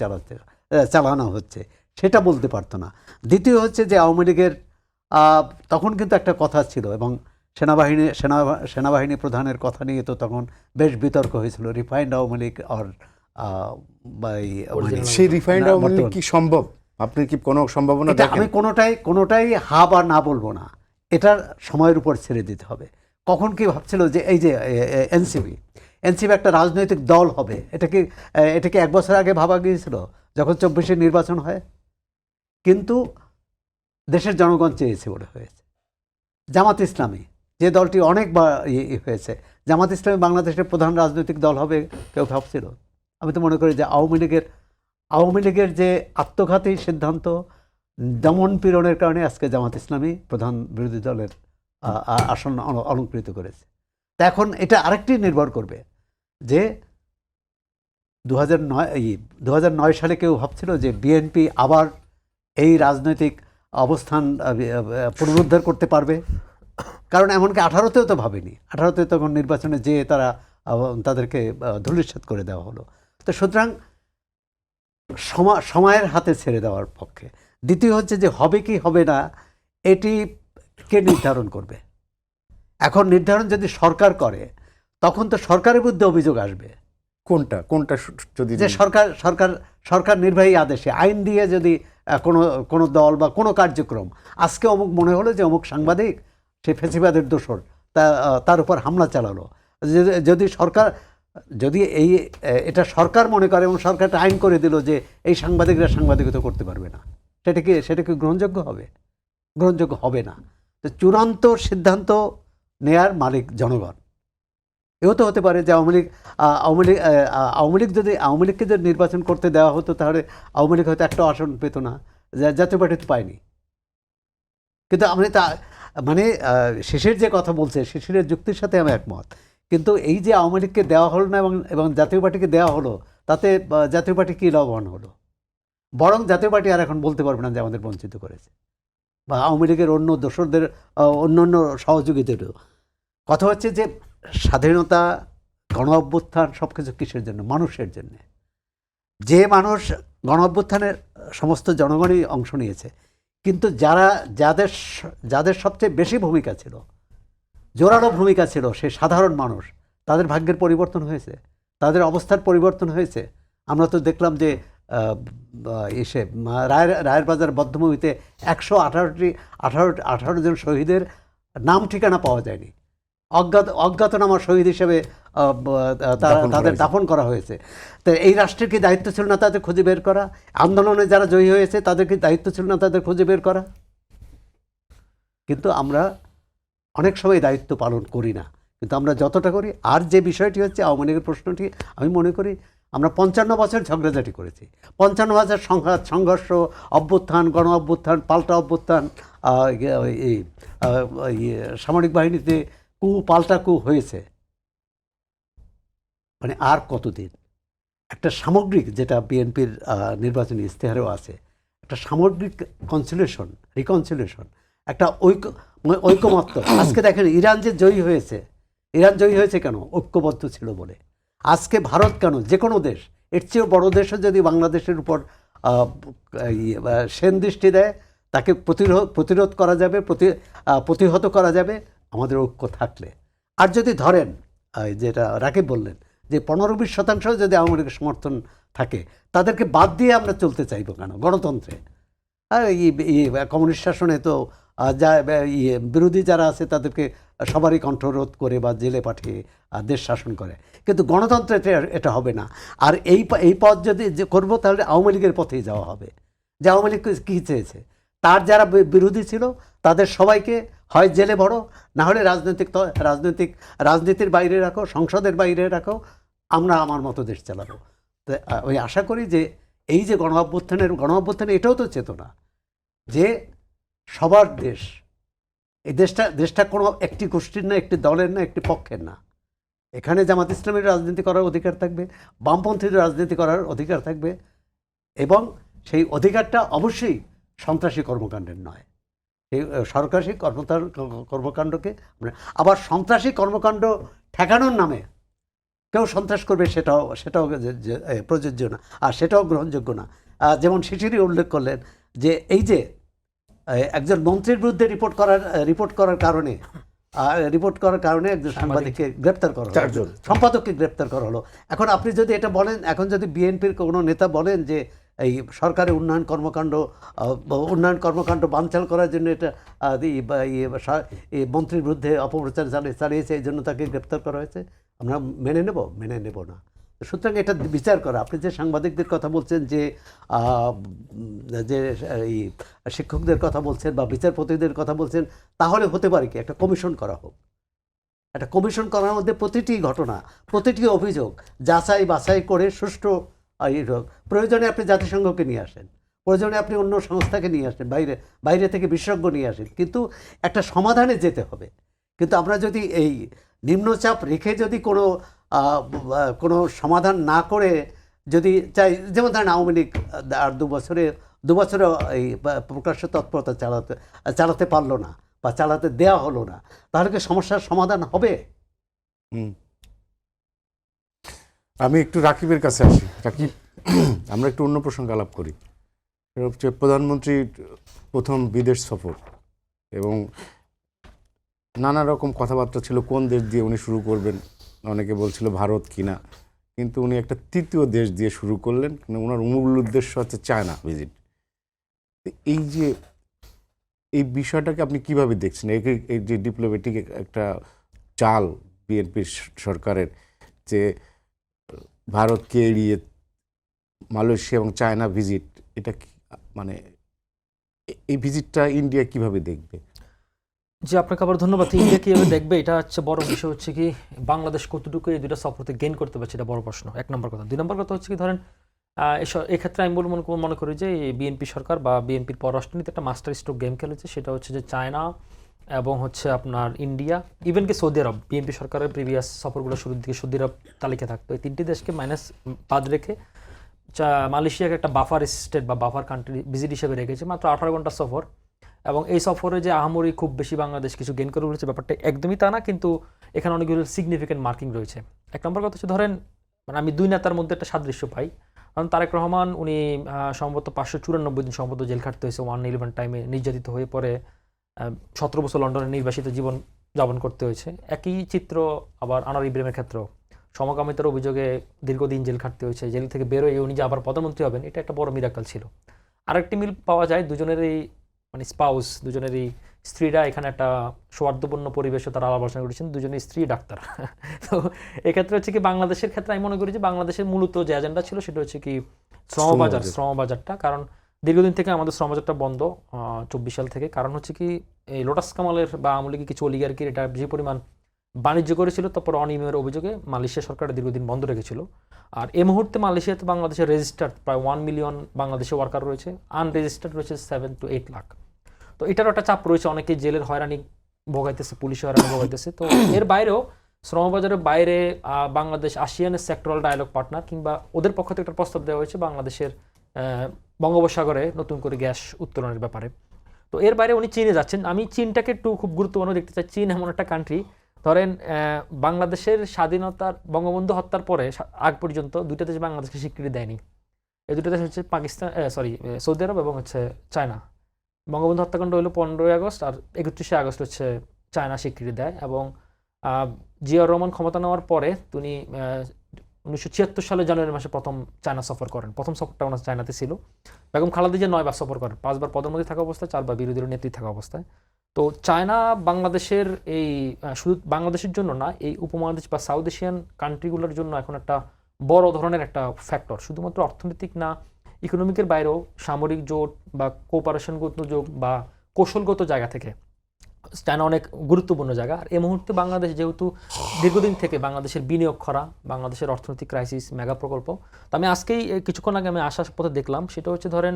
চালানো হচ্ছে, সেটা বলতে পারতো না। দ্বিতীয় হচ্ছে যে আওয়ামী লীগের তখন কিন্তু একটা কথা ছিল, এবং সেনাবাহিনী প্রধানের কথা নিয়ে তো তখন বেশ বিতর্ক হয়েছিল, রিফাইন্ড আওয়ামী লীগ আর সেই রিফাইন্ড আওয়ামী লীগ কি সম্ভব? আপনি কি কোনো সম্ভাবনা দেখেন? আমি কোনোটাই হা বা না বলবো না, এটার সময়ের উপর ছেড়ে দিতে হবে। কখন কি ভাবছিল যে এই যে এনসিপি একটা রাজনৈতিক দল হবে, এটা কি 1 বছর আগে ভাবা গিয়েছিল যখন 24-এ নির্বাচন হয়? কিন্তু দেশের জনগণ চেয়েছে বলে হয়েছে। জামাত ইসলামী যে দলটি অনেকবার হয়েছে, জামাত ইসলামী বাংলাদেশের প্রধান রাজনৈতিক দল হবে কেউ ভাবছিল? আমি তো মনে করি যে আওয়ামী লীগের যে আত্মঘাতী সিদ্ধান্ত, দমন পীড়নের কারণে আজকে জামাত ইসলামী প্রধান বিরোধী দলের আসন অলঙ্কৃত করেছে। তা এখন এটা আরেকটি নির্ভর করবে যে 2009 সালে কেউ ভাবছিল যে বিএনপি আবার এই রাজনৈতিক অবস্থান পুনরুদ্ধার করতে পারবে? কারণ এমনকি 18তেও তো ভাবেনি, 18তে তখন নির্বাচনে যেয়ে তাদেরকে ধূলিসাৎ করে দেওয়া হলো। তো সুতরাং সময়ের হাতে ছেড়ে দেওয়ার পক্ষে। দ্বিতীয় হচ্ছে যে হবে কি হবে না, এটি কে নির্ধারণ করবে? এখন নির্ধারণ যদি সরকার করে, তখন তো সরকারের বিরুদ্ধে অভিযোগ আসবে। কোনটা যদি যে সরকার নির্বাহী আদেশে আইন দিয়ে যদি কোনো দল বা কোনো কার্যক্রম, আজকে অমুক মনে হলো যে অমুক সাংবাদিক সে ফ্যাসিবাদের দোসর, তার উপর হামলা চালালো, যদি এটা সরকার মনে করে এবং সরকারটা আইন করে দিল যে এই সাংবাদিকরা সাংবাদিকতা করতে পারবে না, সেটা কি গ্রহণযোগ্য হবে? গ্রহণযোগ্য হবে না। তো চূড়ান্ত সিদ্ধান্ত নেয়ার মালিক জনগণ। এও তো হতে পারে যে আওয়ামী লীগকে যদি নির্বাচন করতে দেওয়া হতো, তাহলে আওয়ামী লীগ হয়তো একটা আসন পেত না, জাতীয় পার্টি তো পায়নি। কিন্তু শিশির যে কথা বলছে, শিশিরের যুক্তির সাথে আমি একমত। কিন্তু এই যে আওয়ামী লীগকে দেওয়া হলো না এবং জাতীয় পার্টিকে দেওয়া হলো, তাতে জাতীয় পার্টি কী লাভবান হলো? বরং জাতীয় পার্টি আর এখন বলতে পারবে না যে আমাদের বঞ্চিত করেছে, বা আওয়ামী লীগের অন্য দোসরদের, অন্য সহযোগীদেরও। কথা হচ্ছে যে স্বাধীনতা, গণ অভ্যুত্থান সব কিছু কিসের জন্য? মানুষের জন্য। যে মানুষ গণ অভ্যুত্থানের সমস্ত জনগণই অংশ নিয়েছে, কিন্তু যাদের সবচেয়ে বেশি ভূমিকা ছিল, জোরালো ভূমিকা ছিল, সে সাধারণ মানুষ, তাদের ভাগ্যের পরিবর্তন হয়েছে, তাদের অবস্থার পরিবর্তন হয়েছে। আমরা তো দেখলাম যে রায়ের বাজার বদ্ধভূমিতে 118 জন শহীদের নাম ঠিকানা পাওয়া যায়নি, অজ্ঞাতনামা শহীদ হিসেবে তাদের দাফন করা হয়েছে। তো এই রাষ্ট্রের কি দায়িত্ব ছিল না তাদের খুঁজে বের করা? আন্দোলনে যারা জয়ী হয়েছে তাদের কি দায়িত্ব ছিল না তাদের খুঁজে বের করা? কিন্তু আমরা অনেক সময় দায়িত্ব পালন করি না, কিন্তু আমরা যতটা করি। আর যে বিষয়টি হচ্ছে আওয়ামী লীগের প্রশ্নটি, আমি মনে করি আমরা 55 বছর ঝগড়াঝাটি করেছি, 55 বছর সংঘর্ষ, অভ্যুত্থান, গণ অভ্যুত্থান, পাল্টা অভ্যুত্থান, সামরিক বাহিনীতে পাল্টা কু হয়েছে। আর কতদিন? একটা সামগ্রিক, যেটা বিএনপির নির্বাচনী ইশতেহারেও আছে, একটা সামগ্রিক রিকনসিলেশন, একটা ঐকমত্য। আজকে দেখেন ইরান যে জয়ী হয়েছে, ইরান জয়ী হয়েছে কেন? ঐক্যবদ্ধ ছিল বলে। আজকে ভারত কেন, যে কোনো দেশ, এর চেয়েও বড় দেশও যদি বাংলাদেশের উপর সেন দৃষ্টি দেয়, তাকে প্রতিরোধ করা যাবে, প্রতিহত করা যাবে আমাদের ঐক্য থাকলে। আর যদি ধরেন যেটা রাকিব বললেন যে 15-20% যদি আওয়ামী লীগের সমর্থন থাকে, তাদেরকে বাদ দিয়ে আমরা চলতে চাইবো কেন গণতন্ত্রে? আর কমিউনিস্ট শাসনে তো বিরোধী যারা আছে তাদেরকে সবারই কণ্ঠরোধ করে বা জেলে পাঠিয়ে দেশ শাসন করে, কিন্তু গণতন্ত্রে এটা হবে না। আর এই পথ যদি করবো, তাহলে আওয়ামী লীগের পথেই যাওয়া হবে। যে আওয়ামী লীগ কী চেয়েছে, তার যারা বিরোধী ছিল তাদের সবাইকে হয় জেলে ভরো, না হলে রাজনীতির বাইরে রাখো, সংসদের বাইরে রাখো, আমরা আমার মতো দেশ চালাবো। তো ওই আশা করি যে এই যে গণ অভ্যুত্থানে এটাও তো চেতনা যে সবার দেশ, এই দেশটা কোনো একটি গোষ্ঠীর না, একটি দলের না, একটি পক্ষের না। এখানে জামাত ইসলামের রাজনীতি করার অধিকার থাকবে, বামপন্থীদের রাজনীতি করার অধিকার থাকবে, এবং সেই অধিকারটা অবশ্যই সন্ত্রাসী কর্মকাণ্ডের নয়। সেই সরকারি কর্মকাণ্ডকে, আবার সন্ত্রাসী কর্মকাণ্ড ঠেকানোর নামে কেউ সন্ত্রাস করবে সেটাও প্রযোজ্য না, আর সেটাও গ্রহণযোগ্য না। যেমন শিশিরই উল্লেখ করলেন যে এই যে একজন মন্ত্রীর বিরুদ্ধে রিপোর্ট করার কারণে একজন সাংবাদিককে গ্রেপ্তার করা হলো, সম্পাদককে গ্রেপ্তার করা হলো। এখন আপনি যদি এটা বলেন, এখন যদি বিএনপির কোনো নেতা বলেন যে এই সরকারি উন্নয়ন কর্মকাণ্ড বানচাল করার জন্য এটা মন্ত্রীর বিরুদ্ধে অপপ্রচার চালিয়েছে, এই জন্য তাকে গ্রেপ্তার করা হয়েছে, আমরা মেনে নেব না। সুতরাং এটা বিচার করা। আপনি যে সাংবাদিকদের কথা বলছেন, যে এই শিক্ষকদের কথা বলছেন বা বিচারপতিদের কথা বলছেন, তাহলে হতে পারে কি একটা কমিশন করা হোক। একটা কমিশন করার মধ্যে প্রতিটি ঘটনা, প্রতিটি অভিযোগ যাচাই বাছাই করে সুষ্ঠু প্রয়োজনে আপনি জাতিসংঘকে নিয়ে আসেন, প্রয়োজনে আপনি অন্য সংস্থাকে নিয়ে আসেন, বাইরে থেকে বিশেষজ্ঞ নিয়ে আসেন, কিন্তু একটা সমাধানে যেতে হবে। কিন্তু আমরা যদি এই নিম্নচাপ রেখে যদি কোনো সমাধান না করে যদি চাই, যেমন ধরেন আওয়ামী লীগ আর দু বছরে এই প্রকাশ্য তৎপরতা চালাতে পারলো না বা চালাতে দেয়া হলো না, তাহলে কি সমস্যার সমাধান হবে? আমি একটু রাকিবের কাছে আসি। রাকিব, আমরা একটু অন্য প্রসঙ্গে আলাপ করি। সেটা হচ্ছে প্রধানমন্ত্রীর প্রথম বিদেশ সফর, এবং নানা রকম কথাবার্তা ছিল কোন দেশ দিয়ে উনি শুরু করবেন। অনেকে বলছিল ভারত কিনা, কিন্তু উনি একটা তৃতীয় দেশ দিয়ে শুরু করলেন। ওনার মূল উদ্দেশ্য হচ্ছে চায়না ভিজিট। এই বিষয়টাকে আপনি কিভাবে দেখছেন? এই যে ডিপ্লোম্যাটিক একটা চাল বিএনপির সরকারের, যে ভারতকে এড়িয়ে মালয়েশিয়া এবং চায়না ভিজিট, এটা মানে এই ভিজিটটা ইন্ডিয়া কিভাবে দেখবে? জি, আপনাকে আবার ধন্যবাদ। ইন্ডিয়া কীভাবে দেখবে, এটা হচ্ছে বড় বিষয়। হচ্ছে কি বাংলাদেশ কতটুকু এই দুটো সফরতে গেইন করতে পারছে, এটা বড় প্রশ্ন, এক নম্বর কথা। 2 নম্বর কথা হচ্ছে কি, ধরেন এক্ষেত্রে আমি মনে করি যে বিএনপি সরকার বা বিএনপির পররাষ্ট্রনীতি একটা মাস্টার স্ট্রোক গেম খেলেছে। সেটা হচ্ছে যে চায়না এবং হচ্ছে আপনার ইন্ডিয়া, ইভেন কি সৌদি আরব, বিএনপি সরকারের প্রিভিয়াস সফরগুলো শুরুর দিকে সৌদি আরব তালিকা থাকতো। এই 3টি দেশকে বাদ রেখে মালয়েশিয়াকে একটা বাফার স্টেট বা বাফার কান্ট্রি ভিজিট হিসেবে রেখেছে। মাত্র 18 ঘন্টা সফর, এবং এই সফরে যে আহামরি খুব বেশি বাংলাদেশ কিছু গেইন করে উঠেছে ব্যাপারটা একদমই তা না, কিন্তু এখানে অনেকগুলো সিগনিফিকেন্ট মার্কিং রয়েছে। 1 নম্বর কথা হচ্ছে, ধরেন মানে আমি 2 নেতার মধ্যে একটা সাদৃশ্য পাই। কারণ তারেক রহমান উনি সম্ভবত 594 দিন সম্ভবত জেল খাটতে হয়েছে 1/11 টাইমে, নির্যাতিত হয়ে পরে 17 বছর লন্ডনে নির্বাসিত জীবন যাপন করতে হয়েছে। একই চিত্র আবার আনোয়ার ইব্রাহিমের ক্ষেত্রেও সমকামিতার অভিযোগে দীর্ঘদিন জেল খাটতে হয়েছে। জেল থেকে বেরোয় উনি যে আবার প্রধানমন্ত্রী হবেন, এটা একটা বড় মিরাকল ছিল। আরেকটি মিল পাওয়া যায়, দুজনেরই মানে স্পাউস, দুজনেরই স্ত্রীরা এখানে একটা সৌহার্দ্যপূর্ণ পরিবেশে তারা আলাপ আলোচনা করেছেন, দুজনেই স্ত্রী ডাক্তার। তো এক্ষেত্রে হচ্ছে কি বাংলাদেশের ক্ষেত্রে আমি মনে করি যে বাংলাদেশের মূলত যে এজেন্ডা ছিল সেটা হচ্ছে কি শ্রমবাজারটা। কারণ দীর্ঘদিন থেকে আমাদের শ্রমবাজারটা বন্ধ 24 সাল থেকে। কারণ হচ্ছে কি এই লোটাস কামালের বা আওয়ামী লীগের কিছু অলিগার্কির এটা বেশি পরিমাণ বাণিজ্য করেছিল, তারপর অনিয়মের অভিযোগে মালয়েশিয়া সরকার দীর্ঘদিন বন্ধ রেখেছিল। আর এই মুহূর্তে মালয়েশিয়াতে বাংলাদেশের রেজিস্টার্ড প্রায় 1 মিলিয়ন বাংলাদেশি ওয়ার্কার রয়েছে, আনরেজিস্টার্ড রয়েছে 7 to 8 লাখ। তো এটারও একটা চাপ রয়েছে, অনেকে জেলের হয়রানি ভোগাইতেছে, পুলিশ হয়রানি ভোগাইতেছে। তো এর বাইরেও শ্রমবাজারের বাইরে বাংলাদেশ আসিয়ানের সেক্টরাল ডায়ালগ পার্টনার কিংবা ওদের পক্ষ থেকে একটা প্রস্তাব দেওয়া হয়েছে বাংলাদেশের বঙ্গোপসাগরে নতুন করে গ্যাস উত্তোলনের ব্যাপারে। তো এর বাইরে উনি চীনে যাচ্ছেন। আমি চীনটাকে একটু খুব গুরুত্বপূর্ণ দেখতে চাই। চীন এমন একটা কান্ট্রি, ধরেন বাংলাদেশের স্বাধীনতার বঙ্গবন্ধু হত্যার পরে আগ পর্যন্ত দুইটা দেশ বাংলাদেশকে স্বীকৃতি দেয়নি। এই দুটো দেশ হচ্ছে পাকিস্তান, সৌদি আরব এবং হচ্ছে চায়না। বঙ্গবন্ধু হত্যাকাণ্ড হলো 15ই আগস্ট, আর 31শে আগস্ট হচ্ছে চায়না স্বীকৃতি দেয়। এবং জিয়াউর রহমান ক্ষমতা নেওয়ার পরে তিনি 1976 সালে জানুয়ারি মাসে প্রথম চায়না সফর করেন। প্রথম সফরটা ওনার চায়নাতে ছিল। বেগম খালেদা জিয়া 9 বার সফর করেন, 5 বার প্রধানমন্ত্রী থাকা অবস্থায়, 4 বার বিরোধী দলের নেত্রী থাকা অবস্থায়। তো চায়না বাংলাদেশের এই শুধু বাংলাদেশের জন্য না, এই উপমহাদেশ বা সাউথ এশিয়ান কান্ট্রিগুলোর জন্য এখন একটা বড় ধরনের একটা ফ্যাক্টর। শুধুমাত্র অর্থনৈতিক না, ইকোনমিকের বাইরেও সামরিক জোট বা কোঅপারেশনগত যোগ বা কৌশলগত জায়গা থেকে চায়না অনেক গুরুত্বপূর্ণ জায়গা। আর এই মুহূর্তে বাংলাদেশ যেহেতু দীর্ঘদিন থেকে বাংলাদেশের বিনিয়োগ করা, বাংলাদেশের অর্থনৈতিক ক্রাইসিস, মেগা প্রকল্প। তো আমি আজকেই কিছুক্ষণ আগে আমি আসার পথে দেখলাম, সেটা হচ্ছে ধরেন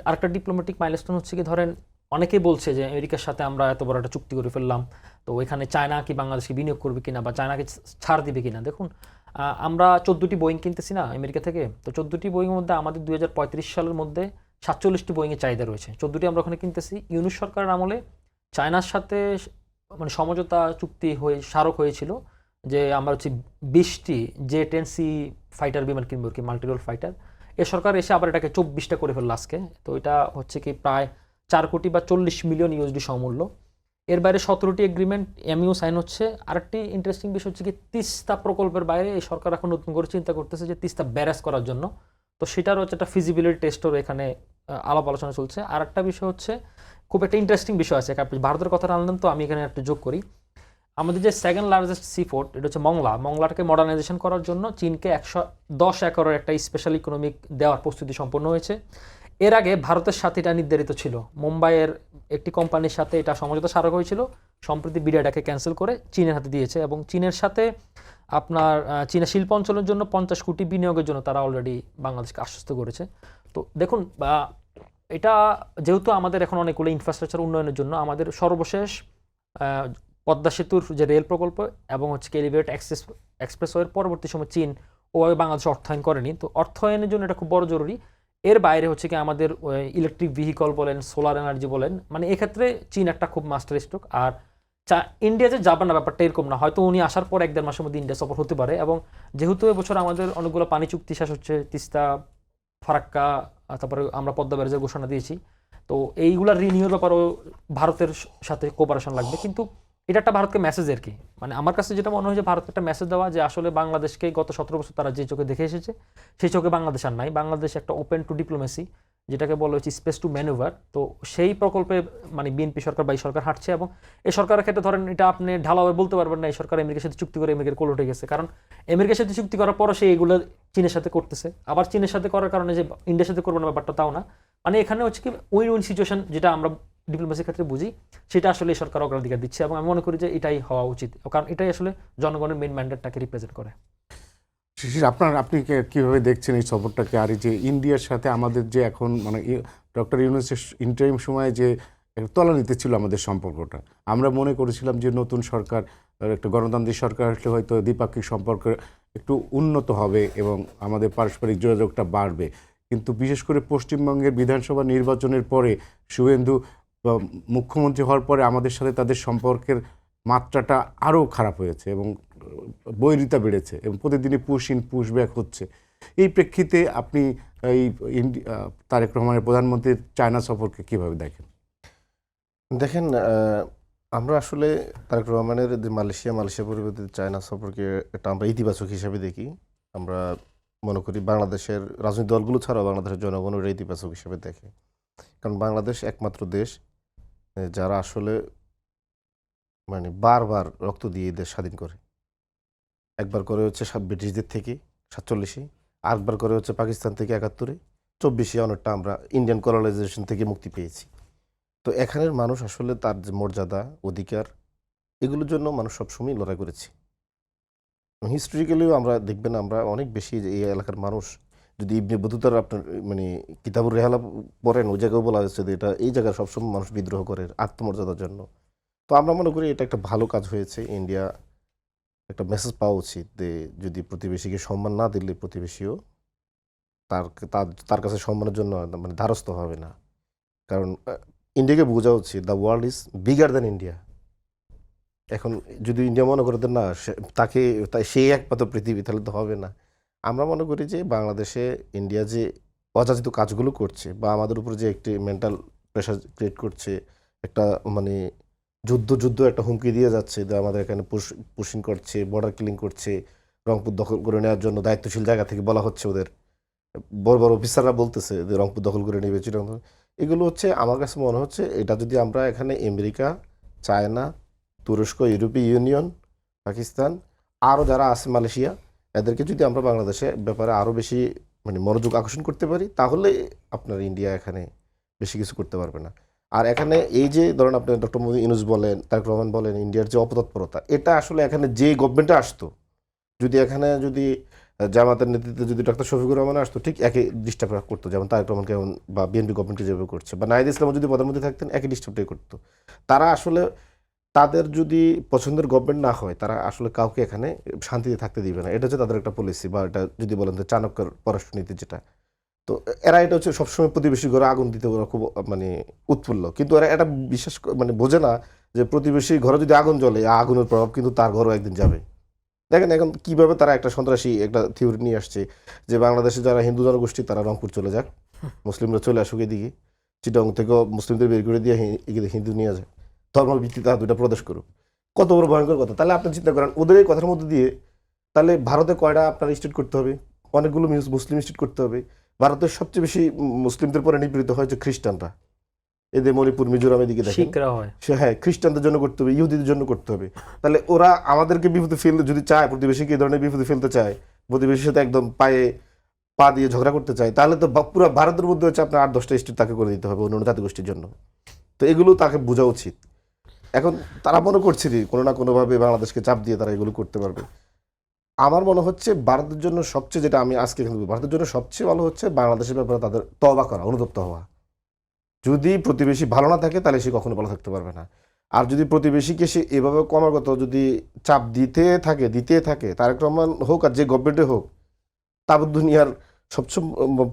আরেকটা ডিপ্লোম্যাটিক মাইলস্টোন হচ্ছে কি, ধরেন অনেকেই বলছে যে আমেরিকার সাথে আমরা এত বড় একটা চুক্তি করে ফেললাম, তো ওইখানে চায়না কি বাংলাদেশকে বিনিয়োগ করবে কিনা বা চায়নাকে ছাড় দিবে কিনা। দেখুন, আমরা 14টি বোয়িং কিনতেছি না আমেরিকা থেকে, তো 14টি বোয়িংয়ের মধ্যে আমাদের 2035 সালের মধ্যে 47টি বোয়িংয়ের চাহিদা রয়েছে। 14টি আমরা ওখানে কিনতেছি। ইউনূস সরকারের আমলে চায়নার সাথে মানে সমঝোতা চুক্তি স্মারক হয়েছিল যে আমরা হচ্ছে 20টি J-10C ফাইটার বিমান কিনবো, কি মাল্টিরোল ফাইটার। এ সরকার এসে আবার এটাকে 24টা করে ফেললো আজকে। তো এটা হচ্ছে কি প্রায় 4 কোটি বা 40 মিলিয়ন ইউএসডি সমমূল্য। এর বাইরে 17টি এগ্রিমেন্ট এমইউ সাইন হচ্ছে। আরেকটি ইন্টারেস্টিং বিষয় হচ্ছে কি, তিস্তা প্রকল্পের বাইরে এই সরকার এখন নতুন করে চিন্তা করতেছে যে তিস্তা ব্যারাজ করার জন্য। তো সেটারও হচ্ছে একটা ফিজিবিলিটি টেস্টও এখানে আলাপ আলোচনা চলছে। আর একটা বিষয় হচ্ছে, খুব একটা ইন্টারেস্টিং বিষয় আছে, আপনি ভারতের কথা আনলেন তো আমি এখানে একটা যোগ করি। আমাদের যে সেকেন্ড লার্জেস্ট সি পোর্ট, এটা হচ্ছে মংলাটাকে মডার্নাইজেশন করার জন্য চীনকে 110 একরের একটা স্পেশাল ইকোনমিক দেওয়ার প্রস্তুতি সম্পন্ন হয়েছে। এর আগে ভারতের সাথে এটা নির্ধারিত ছিল, মুম্বাইয়ের একটি কোম্পানির সাথে এটা সমঝোতা স্মারক হয়েছিল। সম্প্রতি বিডিআইটাকে ক্যান্সেল করে চীনের হাতে দিয়েছে, এবং চীনের সাথে আপনার চীনা শিল্প অঞ্চলের জন্য 50 কোটি বিনিয়োগের জন্য তারা অলরেডি বাংলাদেশকে আশ্বস্ত করেছে। তো দেখুন, এটা যেহেতু আমাদের এখন অনেকগুলো ইনফ্রাস্ট্রাকচার উন্নয়নের জন্য আমাদের সর্বশেষ পদ্মা সেতুর যে রেল প্রকল্প এবং হচ্ছে এলিভেটেড এক্সপ্রেসওয়ের পরবর্তী সময় চীন ওভাবে বাংলাদেশ অর্থায়ন করেনি। তো অর্থায়নের জন্য এটা খুব বড় জরুরি। এর বাইরে হচ্ছে কি আমাদের ইলেকট্রিক ভেহিকল বলেন, সোলার এনার্জি বলেন, মানে এক্ষেত্রে চীন একটা খুব মাস্টার স্ট্রোক। আর ইন্ডিয়া যে যাবে না ব্যাপারটা এরকম না, হয়তো উনি আসার পর 1-1.5 মাসের মধ্যে ইন্ডিয়া সফর হতে পারে। এবং যেহেতু এবছর আমাদের অনেকগুলো পানি চুক্তি শেষ হচ্ছে, তিস্তা, ফারাক্কা, তারপরে আমরা পদ্মা ব্যারেজের ঘোষণা দিয়েছি, তো এইগুলা রিনিউর ব্যাপারেও ভারতের সাথে কোঅপারেশন লাগবে। কিন্তু এটা একটা ভারতকে মেসেজ আর কি, মানে আমার কাছে যেটা মনে হয় যে ভারতকে একটা মেসেজ দেওয়া যে আসলে বাংলাদেশকে গত 17 বছর তারা যে চোখে দেখে এসেছে সেই চোখে বাংলাদেশ আর নাই। বাংলাদেশ একটা ওপেন টু ডিপ্লোমেসি, যেটাকে বলা হচ্ছে স্পেস টু ম্যানুভার। তো সেই প্রকল্পে মানে বিএনপি সরকার বা এই সরকার হাঁটছে। এবং এই সরকারের ক্ষেত্রে ধরেন এটা আপনি ঢালাওভাবে বলতে পারবেন না এই সরকার আমেরিকার সাথে চুক্তি করে আমেরিকার কোল উঠে গেছে, কারণ আমেরিকার সাথে চুক্তি করার পরও সে এগুলো চীনের সাথে করতেছে। আবার চীনের সাথে করার কারণে যে ইন্ডিয়ার সাথে করবো না ব্যাপারটা তাও না। মানে এখানে হচ্ছে কি উইন উইন সিচুয়েশন, যেটা আমরা ডিপ্লোমেসির ক্ষেত্রে বুঝি, সেটা আসলে এই সরকার অগ্রাধিকার দিচ্ছে। এবং আমি মনে করি যে এটাই হওয়া উচিত, কারণ এটাই আসলে জনগণের মেইন ম্যান্ডেটটাকে রিপ্রেজেন্ট করে। শিশির, আপনি কিভাবে দেখছেন এই সফরটাকে? আর এই যে ইন্ডিয়ার সাথে আমাদের যে এখন মানে ডক্টর ইউনূসের ইন্টারিম সময়ে যে তলানিতে ছিল আমাদের সম্পর্কটা, আমরা মনে করেছিলাম যে নতুন সরকার, একটা গণতান্ত্রিক সরকার আসলে হয়তো দ্বিপাক্ষিক সম্পর্ক একটু উন্নত হবে এবং আমাদের পারস্পরিক যোগাযোগটা বাড়বে। কিন্তু বিশেষ করে পশ্চিমবঙ্গের বিধানসভা নির্বাচনের পরে শুভেন্দু মুখ্যমন্ত্রী হওয়ার পরে আমাদের সাথে তাদের সম্পর্কের মাত্রাটা আরও খারাপ হয়েছে এবং বৈরিতা বেড়েছে এবং প্রতিদিনই পুশ ইন পুশ ব্যাক হচ্ছে। এই প্রেক্ষিতে আপনি এই তারেক রহমানের প্রধানমন্ত্রীর চায়না সফরকে কীভাবে দেখেন? দেখেন, আমরা আসলে তারেক রহমানের যে মালয়েশিয়া পরিবর্তে চায়না সফরকে এটা আমরা ইতিবাচক হিসাবে দেখি। আমরা মনে করি বাংলাদেশের রাজনৈতিক দলগুলো ছাড়াও বাংলাদেশের জনগণের ইতিবাচক হিসাবে দেখে। কারণ বাংলাদেশ একমাত্র দেশ যারা আসলে মানে বারবার রক্ত দিয়ে দেশ স্বাধীন করে। একবার করে হচ্ছে ব্রিটিশদের থেকে 47-এ, আরেকবার করে হচ্ছে পাকিস্তান থেকে 71-এ, 24-এ অনেকটা আমরা ইন্ডিয়ান কলোনাইজেশন থেকে মুক্তি পেয়েছি। তো এখানের মানুষ আসলে তার যে মর্যাদা, অধিকার, এগুলোর জন্য মানুষ সবসময় লড়াই করেছে। হিস্টোরিক্যালিও আমরা দেখবেন আমরা অনেক বেশি এই এলাকার মানুষ, যদি ইবনে বতুতার আপনার মানে কিতাবুর রেহালা পড়েন, ওই জায়গায় বলা হয়েছে যে এটা এই জায়গায় সবসময় মানুষ বিদ্রোহ করে আত্মমর্যাদার জন্য। তো আমরা মনে করি এটা একটা ভালো কাজ হয়েছে। ইন্ডিয়া একটা মেসেজ পাওয়া উচিত যে যদি প্রতিবেশীকে সম্মান না দিলে প্রতিবেশীও তার তার কাছে সম্মানের জন্য মানে ধারস্থ হবে না। কারণ ইন্ডিয়াকে বোঝা উচিত the world is bigger than India. এখন যদি ইন্ডিয়া মনে করে না তাকে সেই একমাত্র পৃথিবী, তাহলে তো হবে না। আমরা মনে করি যে বাংলাদেশে ইন্ডিয়া যে অযাচিত কাজগুলো করছে বা আমাদের উপর যে একটি মেন্টাল প্রেশার ক্রিয়েট করছে, একটা মানে যুদ্ধ একটা হুমকি দিয়ে যাচ্ছে যে আমাদের এখানে পুশিং করছে, বর্ডার কিলিং করছে, রংপুর দখল করে নেওয়ার জন্য দায়িত্বশীল জায়গা থেকে বলা হচ্ছে, ওদের বড় বড় অফিসাররা বলতেছে যে রংপুর দখল করে নেবে চিটাং। এগুলো হচ্ছে আমার কাছে মনে হচ্ছে এটা যদি আমরা এখানে আমেরিকা, চায়না, তুরস্ক, ইউরোপীয় ইউনিয়ন, পাকিস্তান, আরও যারা আছে মালয়েশিয়া, এদেরকে যদি আমরা বাংলাদেশের ব্যাপারে আরও বেশি মানে মনোযোগ আকর্ষণ করতে পারি, তাহলে আপনার ইন্ডিয়া এখানে বেশি কিছু করতে পারবে না। আর এখানে এই যে ধরেন আপনি ডক্টর মোহাম্মদ ইউনূস বলেন, তারেক রহমান বলেন, ইন্ডিয়ার যে অপতৎপরতা, এটা আসলে এখানে যে গভর্নমেন্টে আসতো, যদি এখানে যদি জামাতের নেতৃত্বে যদি ডক্টর শফিকুর রহমান আসতো, ঠিক একই ডিস্টার্ব করতো, যেমন তারেক রহমানকে বা বিএনপি গভর্নমেন্টকে যেভাবে করছে, বা নাহিদ ইসলাম যদি প্রধানমন্ত্রী থাকতেন একই ডিস্টার্বটাই করতো। তারা আসলে তাদের যদি পছন্দের গভর্নমেন্ট না হয়, তারা আসলে কাউকে এখানে শান্তিতে থাকতে দিবে না। এটা হচ্ছে তাদের একটা পলিসি, বা এটা যদি বলেন যে চাণক্যের পররাষ্ট্রনীতি যেটা। তো এরা এটা হচ্ছে সবসময় প্রতিবেশী ঘরে আগুন দিতে ওরা খুব মানে উৎফুল্ল, কিন্তু এরা এটা বিশ্বাস মানে বোঝে না যে প্রতিবেশী ঘরে যদি আগুন জ্বলে, আগুনের প্রভাব কিন্তু তার ঘরও একদিন যাবে। দেখেন এখন কিভাবে তারা একটা সন্ত্রাসী একটা থিওরি নিয়ে আসছে যে বাংলাদেশে যারা হিন্দু জনগোষ্ঠী তারা রংপুর চলে যাক, মুসলিমরা চলে আসুক এদিকে, চিটং থেকেও মুসলিমদের বের করে দিয়ে হিন্দু নিয়ে যায়, ধর্মের ভিত্তিতে তারা দুইটা প্রদেশ করুক। কত বড় ভয়ঙ্কর কথা। তাহলে আপনি চিন্তা করেন ওদের এই কথার মধ্যে দিয়ে তাহলে ভারতে কয়টা আপনার স্টেট করতে হবে, অনেকগুলো মুসলিম স্টেট করতে হবে। ভারতের সবচেয়ে বেশি মুসলিমদের পরে নিপীড়িত হয়েছে খ্রিস্টানরা, এদের মণিপুর, মিজোরাম এদিকে দেখেন। শিখরা হয় হ্যাঁ, খ্রিস্টানদের জন্য করতে হবে, ইহুদিদের জন্য করতে হবে। তাহলে ওরা আমাদেরকে বিপদে ফেলতে যদি চায়, প্রতিবেশীকে এই ধরনের বিপদে ফেলতে চায়, প্রতিবেশীর সাথে একদম পায়ে পা দিয়ে ঝগড়া করতে চায়, তাহলে তো পুরো ভারতের মধ্যে হচ্ছে আপনার 8-10টা স্টেট তাকে করে দিতে হবে অন্য জাতিগোষ্ঠীর জন্য। তো এগুলো তাকে বোঝা উচিত। এখন তারা মনে করছে যে কোনো না কোনোভাবে বাংলাদেশকে চাপ দিয়ে তারা এগুলো করতে পারবে। আমার মনে হচ্ছে ভারতের জন্য সবচেয়ে, যেটা আমি আজকে ভারতের জন্য সবচেয়ে ভালো হচ্ছে বাংলাদেশের ব্যাপারে তাদের তওবা করা, অনুতপ্ত হওয়া। যদি প্রতিবেশী ভালো না থাকে তাহলে সে কখনো ভালো থাকতে পারবে না। আর যদি প্রতিবেশীকে সে এভাবে ক্রমাগত যদি চাপ দিতে থাকে, তারেক রহমান হোক আর যে গভর্নমেন্টে হোক, তাবৎ দুনিয়ার সবচেয়ে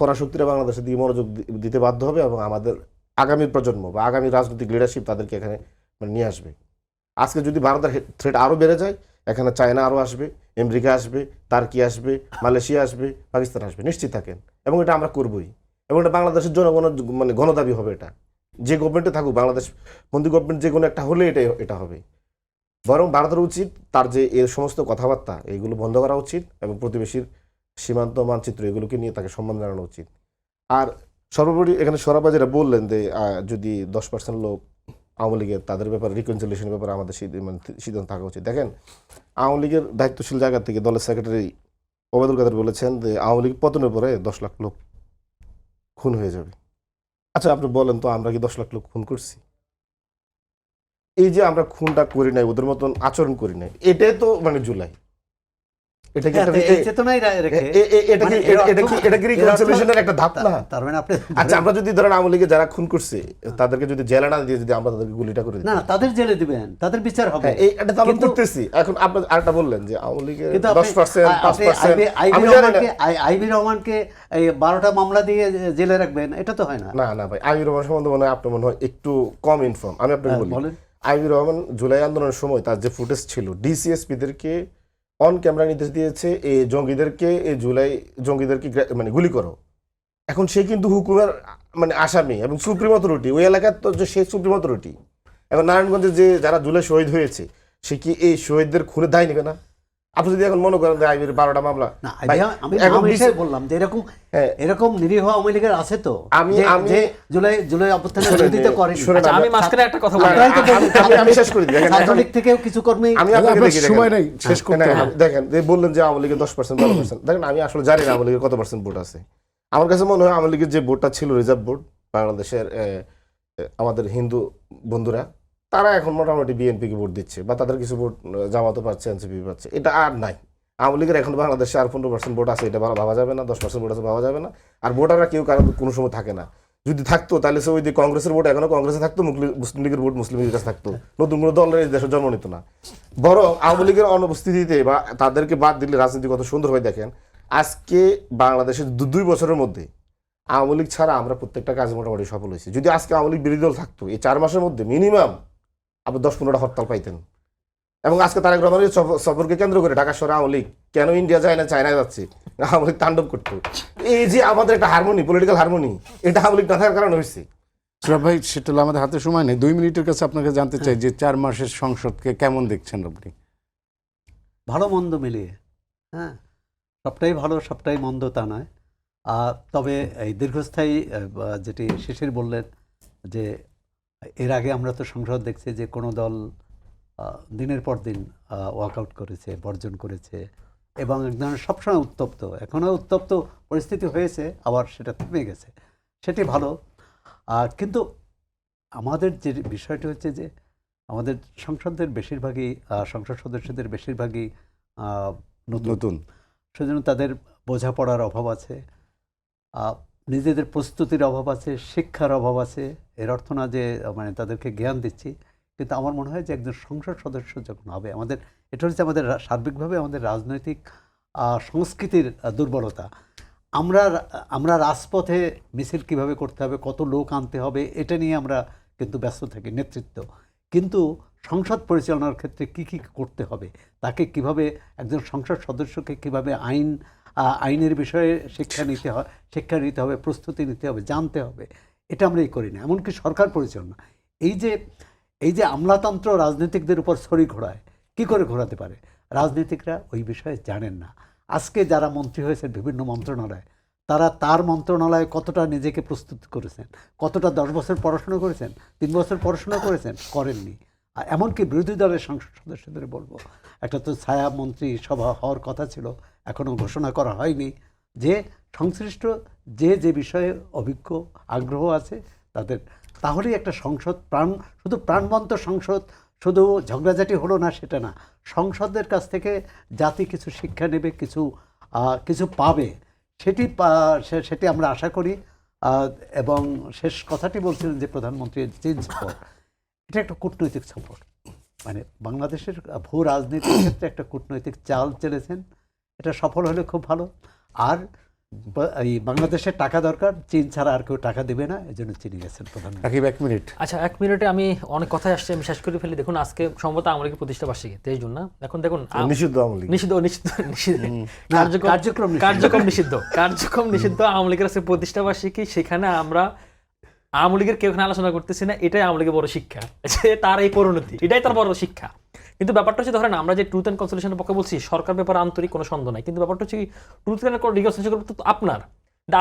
পরাশক্তিরা বাংলাদেশের দিকে মনোযোগ দিতে বাধ্য হবে, এবং আমাদের আগামী প্রজন্ম বা আগামী রাজনৈতিক লিডারশিপ তাদেরকে এখানে মানে নিয়ে আসবে। আজকে যদি ভারতের থ্রেট আরও বেড়ে যায়, এখানে চায়না আরও আসবে, আমেরিকা আসবে, টার্কি আসবে, মালয়েশিয়া আসবে, পাকিস্তান আসবে, নিশ্চিত থাকেন। এবং এটা আমরা করবই, এবং এটা বাংলাদেশের জনগণের মানে গণদাবি হবে। এটা যে গভর্নমেন্টে থাকুক, বাংলাদেশ বন্দী গভর্নমেন্ট যে কোনো একটা হলে এটা হবে। বরং ভারতের উচিত তার যে এর সমস্ত কথাবার্তা এগুলো বন্ধ করা উচিত, এবং প্রতিবেশীর সীমান্ত মানচিত্র এগুলোকে নিয়ে তাকে সম্মান জানানো উচিত। আর সর্বোপরি এখানে সরাবা যেটা বললেন যে যদি 10% লোক আওয়ামী লীগের, তাদের ব্যাপারে রিকনসিলিয়েশনের ব্যাপারে আমাদের সিদ্ধান্ত থাকা উচিত। দেখেন, আওয়ামী লীগের দায়িত্বশীল জায়গা থেকে দলের সেক্রেটারি ওবায়দুল কাদের বলেছেন যে আওয়ামী লীগ পতনের পরে 10 লাখ লোক খুন হয়ে যাবে। আচ্ছা আপনি বলেন তো, আমরা কি 10 লাখ লোক খুন করছি? এই যে আমরা খুনটা করি নাই, ওদের মতন আচরণ করি নাই, এটাই তো মানে জুলাই। এটা কি রিকনসিলিয়েশনের একটা ধাপ না? তার মানে আপনি আচ্ছা আমরা যদি ধরেন আওয়ামী লীগে যারা খুন করছে তাদেরকে যদি জেলে না দিয়ে যদি আমরা তাদেরকে গুলিটা করে দিই, না তাদের জেলে দিবেন, তাদের বিচার হবে। হ্যাঁ, এটা তো আমরা করতেছি। এখন আপনি আরেকটা বললেন যে আওয়ামী লীগের 10%, 5%, আইবি রহমানকে এই 12টা মামলা দিয়ে জেলে রাখবেন, এটা তো হয় না। না ভাই, আইবি রহমান সম্বন্ধে মনে হয় আপনার মনে হয় একটু কম ইনফর্ম। আমি আপনাকে বলি, আইবি রহমান জুলাই আন্দোলনের সময় তার যে ফুটেজ ছিল, ডিসিএসপিদেরকে অন ক্যামেরা নির্দেশ দিয়েছে এই জঙ্গিদেরকে, এই জুলাই জঙ্গিদেরকে মানে গুলি করো। এখন সে কিন্তু হুকুমের মানে আসামি এবং সুপ্রিম অথরিটি, ওই এলাকার তো যে সে সুপ্রিম অথরিটি। এখন নারায়ণগঞ্জে যে যারা জুলাই শহীদ হয়েছে, সে কি এই শহীদদের খুনের দায় নেবে না? আপনি যদি এখন মনে করেন যে আইবির 12টা মামলা, আমি বললাম যে এরকম নিরীহ আওয়ামী লীগের আছে তো, আমি জুলাই অভ্যুত্থানের বিরোধিতা করি। আমি মাঝখানে একটা কথা বলি, আমি শেষ করে দিই। ছাত্রলীগ থেকেও কিছু কর্মী, আমি আপনাকে সময় নাই শেষ করতে। দেখেন বললেন যে আওয়ামী লীগের 10%, 12%। দেখেন আমি আসলে জানি না আওয়ামী লীগের কত পার্সেন্ট ভোট আছে। আমার কাছে মনে হয় আওয়ামী লীগের যে ভোটটা ছিল রিজার্ভ ভোট, বাংলাদেশের আমাদের হিন্দু বন্ধুরা তারা এখন মোটামুটি বিএনপিকে ভোট দিচ্ছে, বা তাদের কিছু ভোট জামাতও পাচ্ছে, এনসিপি পাচ্ছে। এটা আর নাই। আওয়ামী লীগের এখন বাংলাদেশে আর 15% ভোট আছে, এটা ভাবা যাবে না। 10% ভোট আছে, ভাবা যাবে না। আর ভোটাররা কেউ কারো কোনো সময় থাকে না। যদি থাকতো তাহলে সে ওই যে কংগ্রেসের ভোট এখনো কংগ্রেসে থাকতো, মুসলিম লীগের ভোট মুসলিম লীগের কাছে থাকতো, নতুন কোনো দলের এই দেশে জন্ম নিত না। বরং আওয়ামী লীগের অনুপস্থিতিতে বা তাদেরকে বাদ দিলে রাজনীতি কত সুন্দর হয় দেখেন। আজকে বাংলাদেশের 2 বছরের মধ্যে আওয়ামী লীগ ছাড়া আমরা প্রত্যেকটা কাজে মোটামুটি সফল হয়েছি। যদি আজকে আওয়ামী লীগ বিরোধী দল থাকতো, এই 4 মাসের মধ্যে মিনিমাম আপনি 10-15টা হরতাল পাইতেন। এবং আজকে তারেক রহমানের সফরকে কেন্দ্র করে ঢাকা শহরে আওয়ামী লীগ কেন ইন্ডিয়া যায় না চায়নায় যাচ্ছে, আওয়ামী লীগ তাণ্ডব করতো। এই যে আমাদের একটা হারমোনি, পলিটিক্যাল হারমোনি, এটা আওয়ামী লীগ না থাকার কারণে হয়েছে। সুরাব ভাই, সেটা হলো আমাদের হাতে সময় নেই, 2 মিনিটের কাছে আপনাকে জানতে চাই যে 4 মাসের সংসদকে কেমন দেখছেন আপনি? ভালো মন্দ মিলিয়ে, হ্যাঁ, সবটাই ভালো সবটাই মন্দ তা নয়। তবে এই দীর্ঘস্থায়ী যেটি শিশির বললেন যে এর আগে আমরা তো সংসদ দেখছি যে কোনো দল দিনের পর দিন ওয়াকআউট করেছে, বর্জন করেছে এবং এক ধরনের সবসময় উত্তপ্ত, এখনও উত্তপ্ত পরিস্থিতি হয়েছে, আবার সেটা থেমে গেছে, সেটি ভালো। কিন্তু আমাদের যে বিষয়টি হচ্ছে যে আমাদের সংসদের বেশিরভাগই সংসদ সদস্যদের বেশিরভাগই নতুন, সেজন্য তাদের বোঝাপড়ার অভাব আছে, নিজেদের প্রস্তুতির অভাব আছে, শিক্ষার অভাব আছে। এর অর্থ না যে মানে তাদেরকে জ্ঞান দিচ্ছি, কিন্তু আমার মনে হয় যে একজন সংসদ সদস্য যখন হবে, আমাদের এটা হচ্ছে আমাদের সার্বিকভাবে আমাদের রাজনৈতিক সংস্কৃতির দুর্বলতা। আমরা রাজপথে মিছিল কিভাবে করতে হবে, কত লোক আনতে হবে, এটা নিয়ে আমরা কিন্তু ব্যস্ত থাকি, নেতৃত্ব। কিন্তু সংসদ পরিচালনার ক্ষেত্রে কি কি করতে হবে, তাকে কিভাবে একজন সংসদ সদস্যকে কিভাবে আইনের বিষয়ে শিক্ষা নিতে হবে, প্রস্তুতি নিতে হবে, জানতে হবে, এটা আমরা করি না। এমনকি সরকার পরিচালনা, এই যে আমলাতন্ত্র রাজনীতিকদের উপর ছড়ি ঘোরায়, কি করে ঘোরাতে পারে? রাজনীতিকরা ওই বিষয়ে জানেন না। আজকে যারা মন্ত্রী হয়েছেন বিভিন্ন মন্ত্রণালয়ে, তার মন্ত্রণালয়ে কতটা নিজেকে প্রস্তুত করেছেন, কতটা 10 বছর পড়াশোনা করেছেন, 3 বছর পড়াশোনা করেছেন, করেননি। আর এমনকি বিরোধী দলের সংসদ সদস্যদের বলবো, একটা তো ছায়া মন্ত্রী সভা হওয়ার কথা ছিল, এখনও ঘোষণা করা হয়নি, যে সংশ্লিষ্ট যে বিষয়ে অভিজ্ঞ আগ্রহ আছে তাদের, তাহলেই একটা সংসদ শুধু প্রাণবন্ত সংসদ, শুধু ঝগড়াঝাটি হলো না সেটা না, সংসদের কাছ থেকে জাতি কিছু শিক্ষা নেবে, কিছু পাবে, সেটি আমরা আশা করি। এবং শেষ কথাটি বলছিলেন যে প্রধানমন্ত্রীর চেঞ্জ সফর, এটা একটা কূটনৈতিক সফর, মানে বাংলাদেশের ভূ রাজনীতির ক্ষেত্রে একটা কূটনৈতিক চাল চলেছেন, এটা সফল হলে খুব ভালো। আর এই বাংলাদেশের টাকা দরকার, চীন ছাড়া আর কেউ টাকা দেবে না, এই জন্য চিনি গেছেন প্রধানমন্ত্রী। 1 মিনিট। আচ্ছা, 1 মিনিটে আমি অনেক কথাই আসছে, আমি শেষ করে ফেলি। দেখুন, আজকে সম্ভবত আওয়ামী লীগের প্রতিষ্ঠা বার্ষিকী 23 জুন না? এখন দেখুন নিষিদ্ধ আওয়ামী লীগ, কার্যক্রম নিষিদ্ধ আওয়ামী লীগের আজকে প্রতিষ্ঠা বার্ষিকী, সেখানে আমরা আওয়ামী লীগের কেউ এখানে আলোচনা করতেছি না। এটাই আওয়ামী লীগের বড় শিক্ষা, যে তার এই পরিণতি, এটাই তার বড় শিক্ষা। কিন্তু ব্যাপারটা হচ্ছে, ধরেন আমরা যে ট্রুথ অ্যান্ড কনসিলিয়েশনের পক্ষে বলছি, সরকার ব্যাপারে আন্তরিক কোনো সন্দেহ নাই, কিন্তু ব্যাপারটা হচ্ছে ট্রুথ অ্যান্ড রিকনসিলিয়েশন তো আপনার,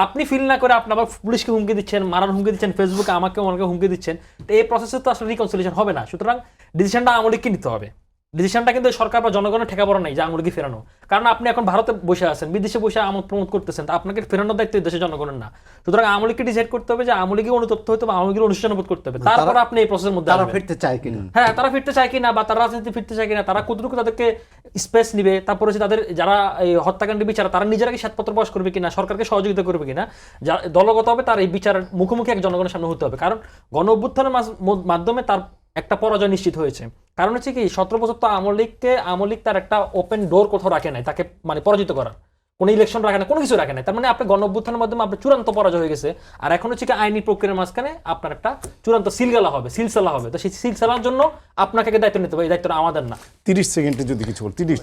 আপনি ফিল না করে আপনি আবার পুলিশকে হুমকি দিচ্ছেন, মারার হুমকি দিচ্ছেন, ফেসবুকে আমাকে হুমকি দিচ্ছেন, তো এই প্রসেসে তো আসলে রিকনসিলিয়েশন হবে না। সুতরাং ডিসিশনটা আওয়ামী লীগকে নিতে হবে। ডিসিশনটা কিন্তু সরকার বা জনগণের ঠেকা পড়া নেই যে আওয়ামী লীগকে ফেরানো, কারণ আপনি এখন ভারতে বসে আছেন, বিদেশে বসে আমোদ প্রমোদ করতেছেন, তা আপনাকে ফেরানোর দায়িত্ব দেশের জনগণের না। সুতরাং আওয়ামী লীগকে ডিসাইড করতে হবে যে আওয়ামী লীগকে অনুতপ্ত হতে হবে, আওয়ামী লীগের অনুষ্ঠানবোধ করতে হবে, তারপর আপনি এই প্রসেসের মধ্যে তারা ফিরতে চায় কিনা, হ্যাঁ তারা ফিরতে চায় কিনা, বা তারা রাজনীতি ফিরতে চায় কিনা, তারা কতটুকু তাদেরকে স্পেস নিবে, তারপর হচ্ছে তাদের যারা এই হত্যাকাণ্ডের বিচার, তারা নিজেরা কি শ্বেতপত্র প্রকাশ করবে কিনা, সরকারকে সহযোগিতা করবে কিনা, যা দলগত হবে তার এই বিচারের মুখোমুখি এক জনগণের সামনে হতে হবে। কারণ গণ অভ্যুত্থানের মাধ্যমে তার একটা পরাজয় নিশ্চিত হয়েছে। কারণ হচ্ছে কি, 17 বছর তো আওয়ামী লীগ তার একটা ওপেন ডোর কোথাও রাখে নাই তাকে মানে পরাজিত করার, কোনো ইলেকশন রাখে না, কোনো কিছু রাখে নাই। তার মানে আপনি গণ অভ্যুত্থানের মাধ্যমে আপনার চূড়ান্ত পরাজয় হয়ে গেছে। আর এখন হচ্ছে কি, আইনি প্রক্রিয়ার মাঝখানে আপনার একটা চূড়ান্ত সিলসালা হবে। তো সেই সিলসালার জন্য আপনাকে দায়িত্ব নিতে হবে, এই দায়িত্বটা আমাদের না। 30 সেকেন্ডে যদি কিছু বল। 30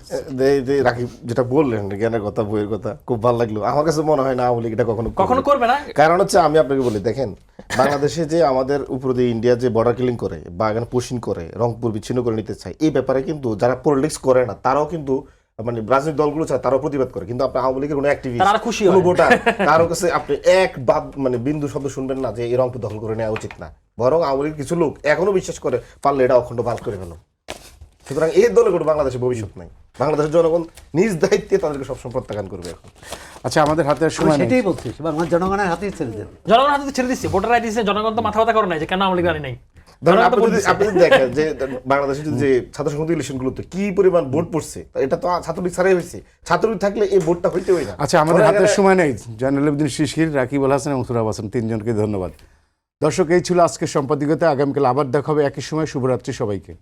রাকিব যেটা বললেন, জ্ঞানের কথা, বইয়ের কথা, খুব ভালো লাগলো। আমার কাছে মনে হয় না আওয়ামী লীগ এটা কখনো করবে না। কারণ হচ্ছে, আমি আপনাকে বলি, দেখেন বাংলাদেশে যে আমাদের উপর দিয়ে ইন্ডিয়া যে বর্ডার কিলিং করে বা এখানে পুশিং করে, রংপুর বিচ্ছিন্ন করে নিতে চায়, এই ব্যাপারে কিন্তু যারা পলিটিক্স করে না তারাও কিন্তু মানে রাজনৈতিক দলগুলো চায়, তারাও প্রতিবাদ করে। কিন্তু আপনি আওয়ামী লীগের কোনো অ্যাক্টিভিস্ট, কোনো ভোটার, কারো কাছে আপনি মানে বিন্দু শব্দ শুনবেন না যে এই রংপুর দখল করে নেওয়া উচিত না। বরং আওয়ামী লীগের কিছু লোক এখনো বিশ্বাস করে, পারলে এটা অখণ্ড ভাগ করে ফেলো। সুতরাং এই দলে কোনো বাংলাদেশের ভবিষ্যৎ নাই। বাংলাদেশের জনগণ নিজ দায়িত্বে তাদেরকে সবসময় প্রত্যাখ্যান করবে এখন। আচ্ছা, আমাদের হাতে সময় নেই। সেটাই বলছি, জনগণের হাতেই ছেড়ে দেন, জনগণের হাতে ছেড়ে দিচ্ছে, ভোটার আইডি দিচ্ছে, জনগণ তো মাথা ব্যথা করে নাই যে কেন আওয়ামী লীগ আনি নাই। ধরেন আপনি দেখেন যে বাংলাদেশের যে ছাত্র সংসদ ইলেকশনগুলোতে কি পরিমাণ ভোট পড়ছে, এটা তো ছাত্রলীগ ছাড়াই হয়েছে। ছাত্রলীগ থাকলে এই ভোটটা হইতে হয় না। আচ্ছা, আমাদের হাতে সময় নেই। জয়নুল আবেদিন শিশির, রাকিবুল হাসান এবং সুরাব হাসান, তিনজনকে ধন্যবাদ। দর্শক, এই ছিল আজকের সম্পাদকীয়তে। আগামীকাল আবার দেখা হবে একই সময়। শুভরাত্রি সবাইকে।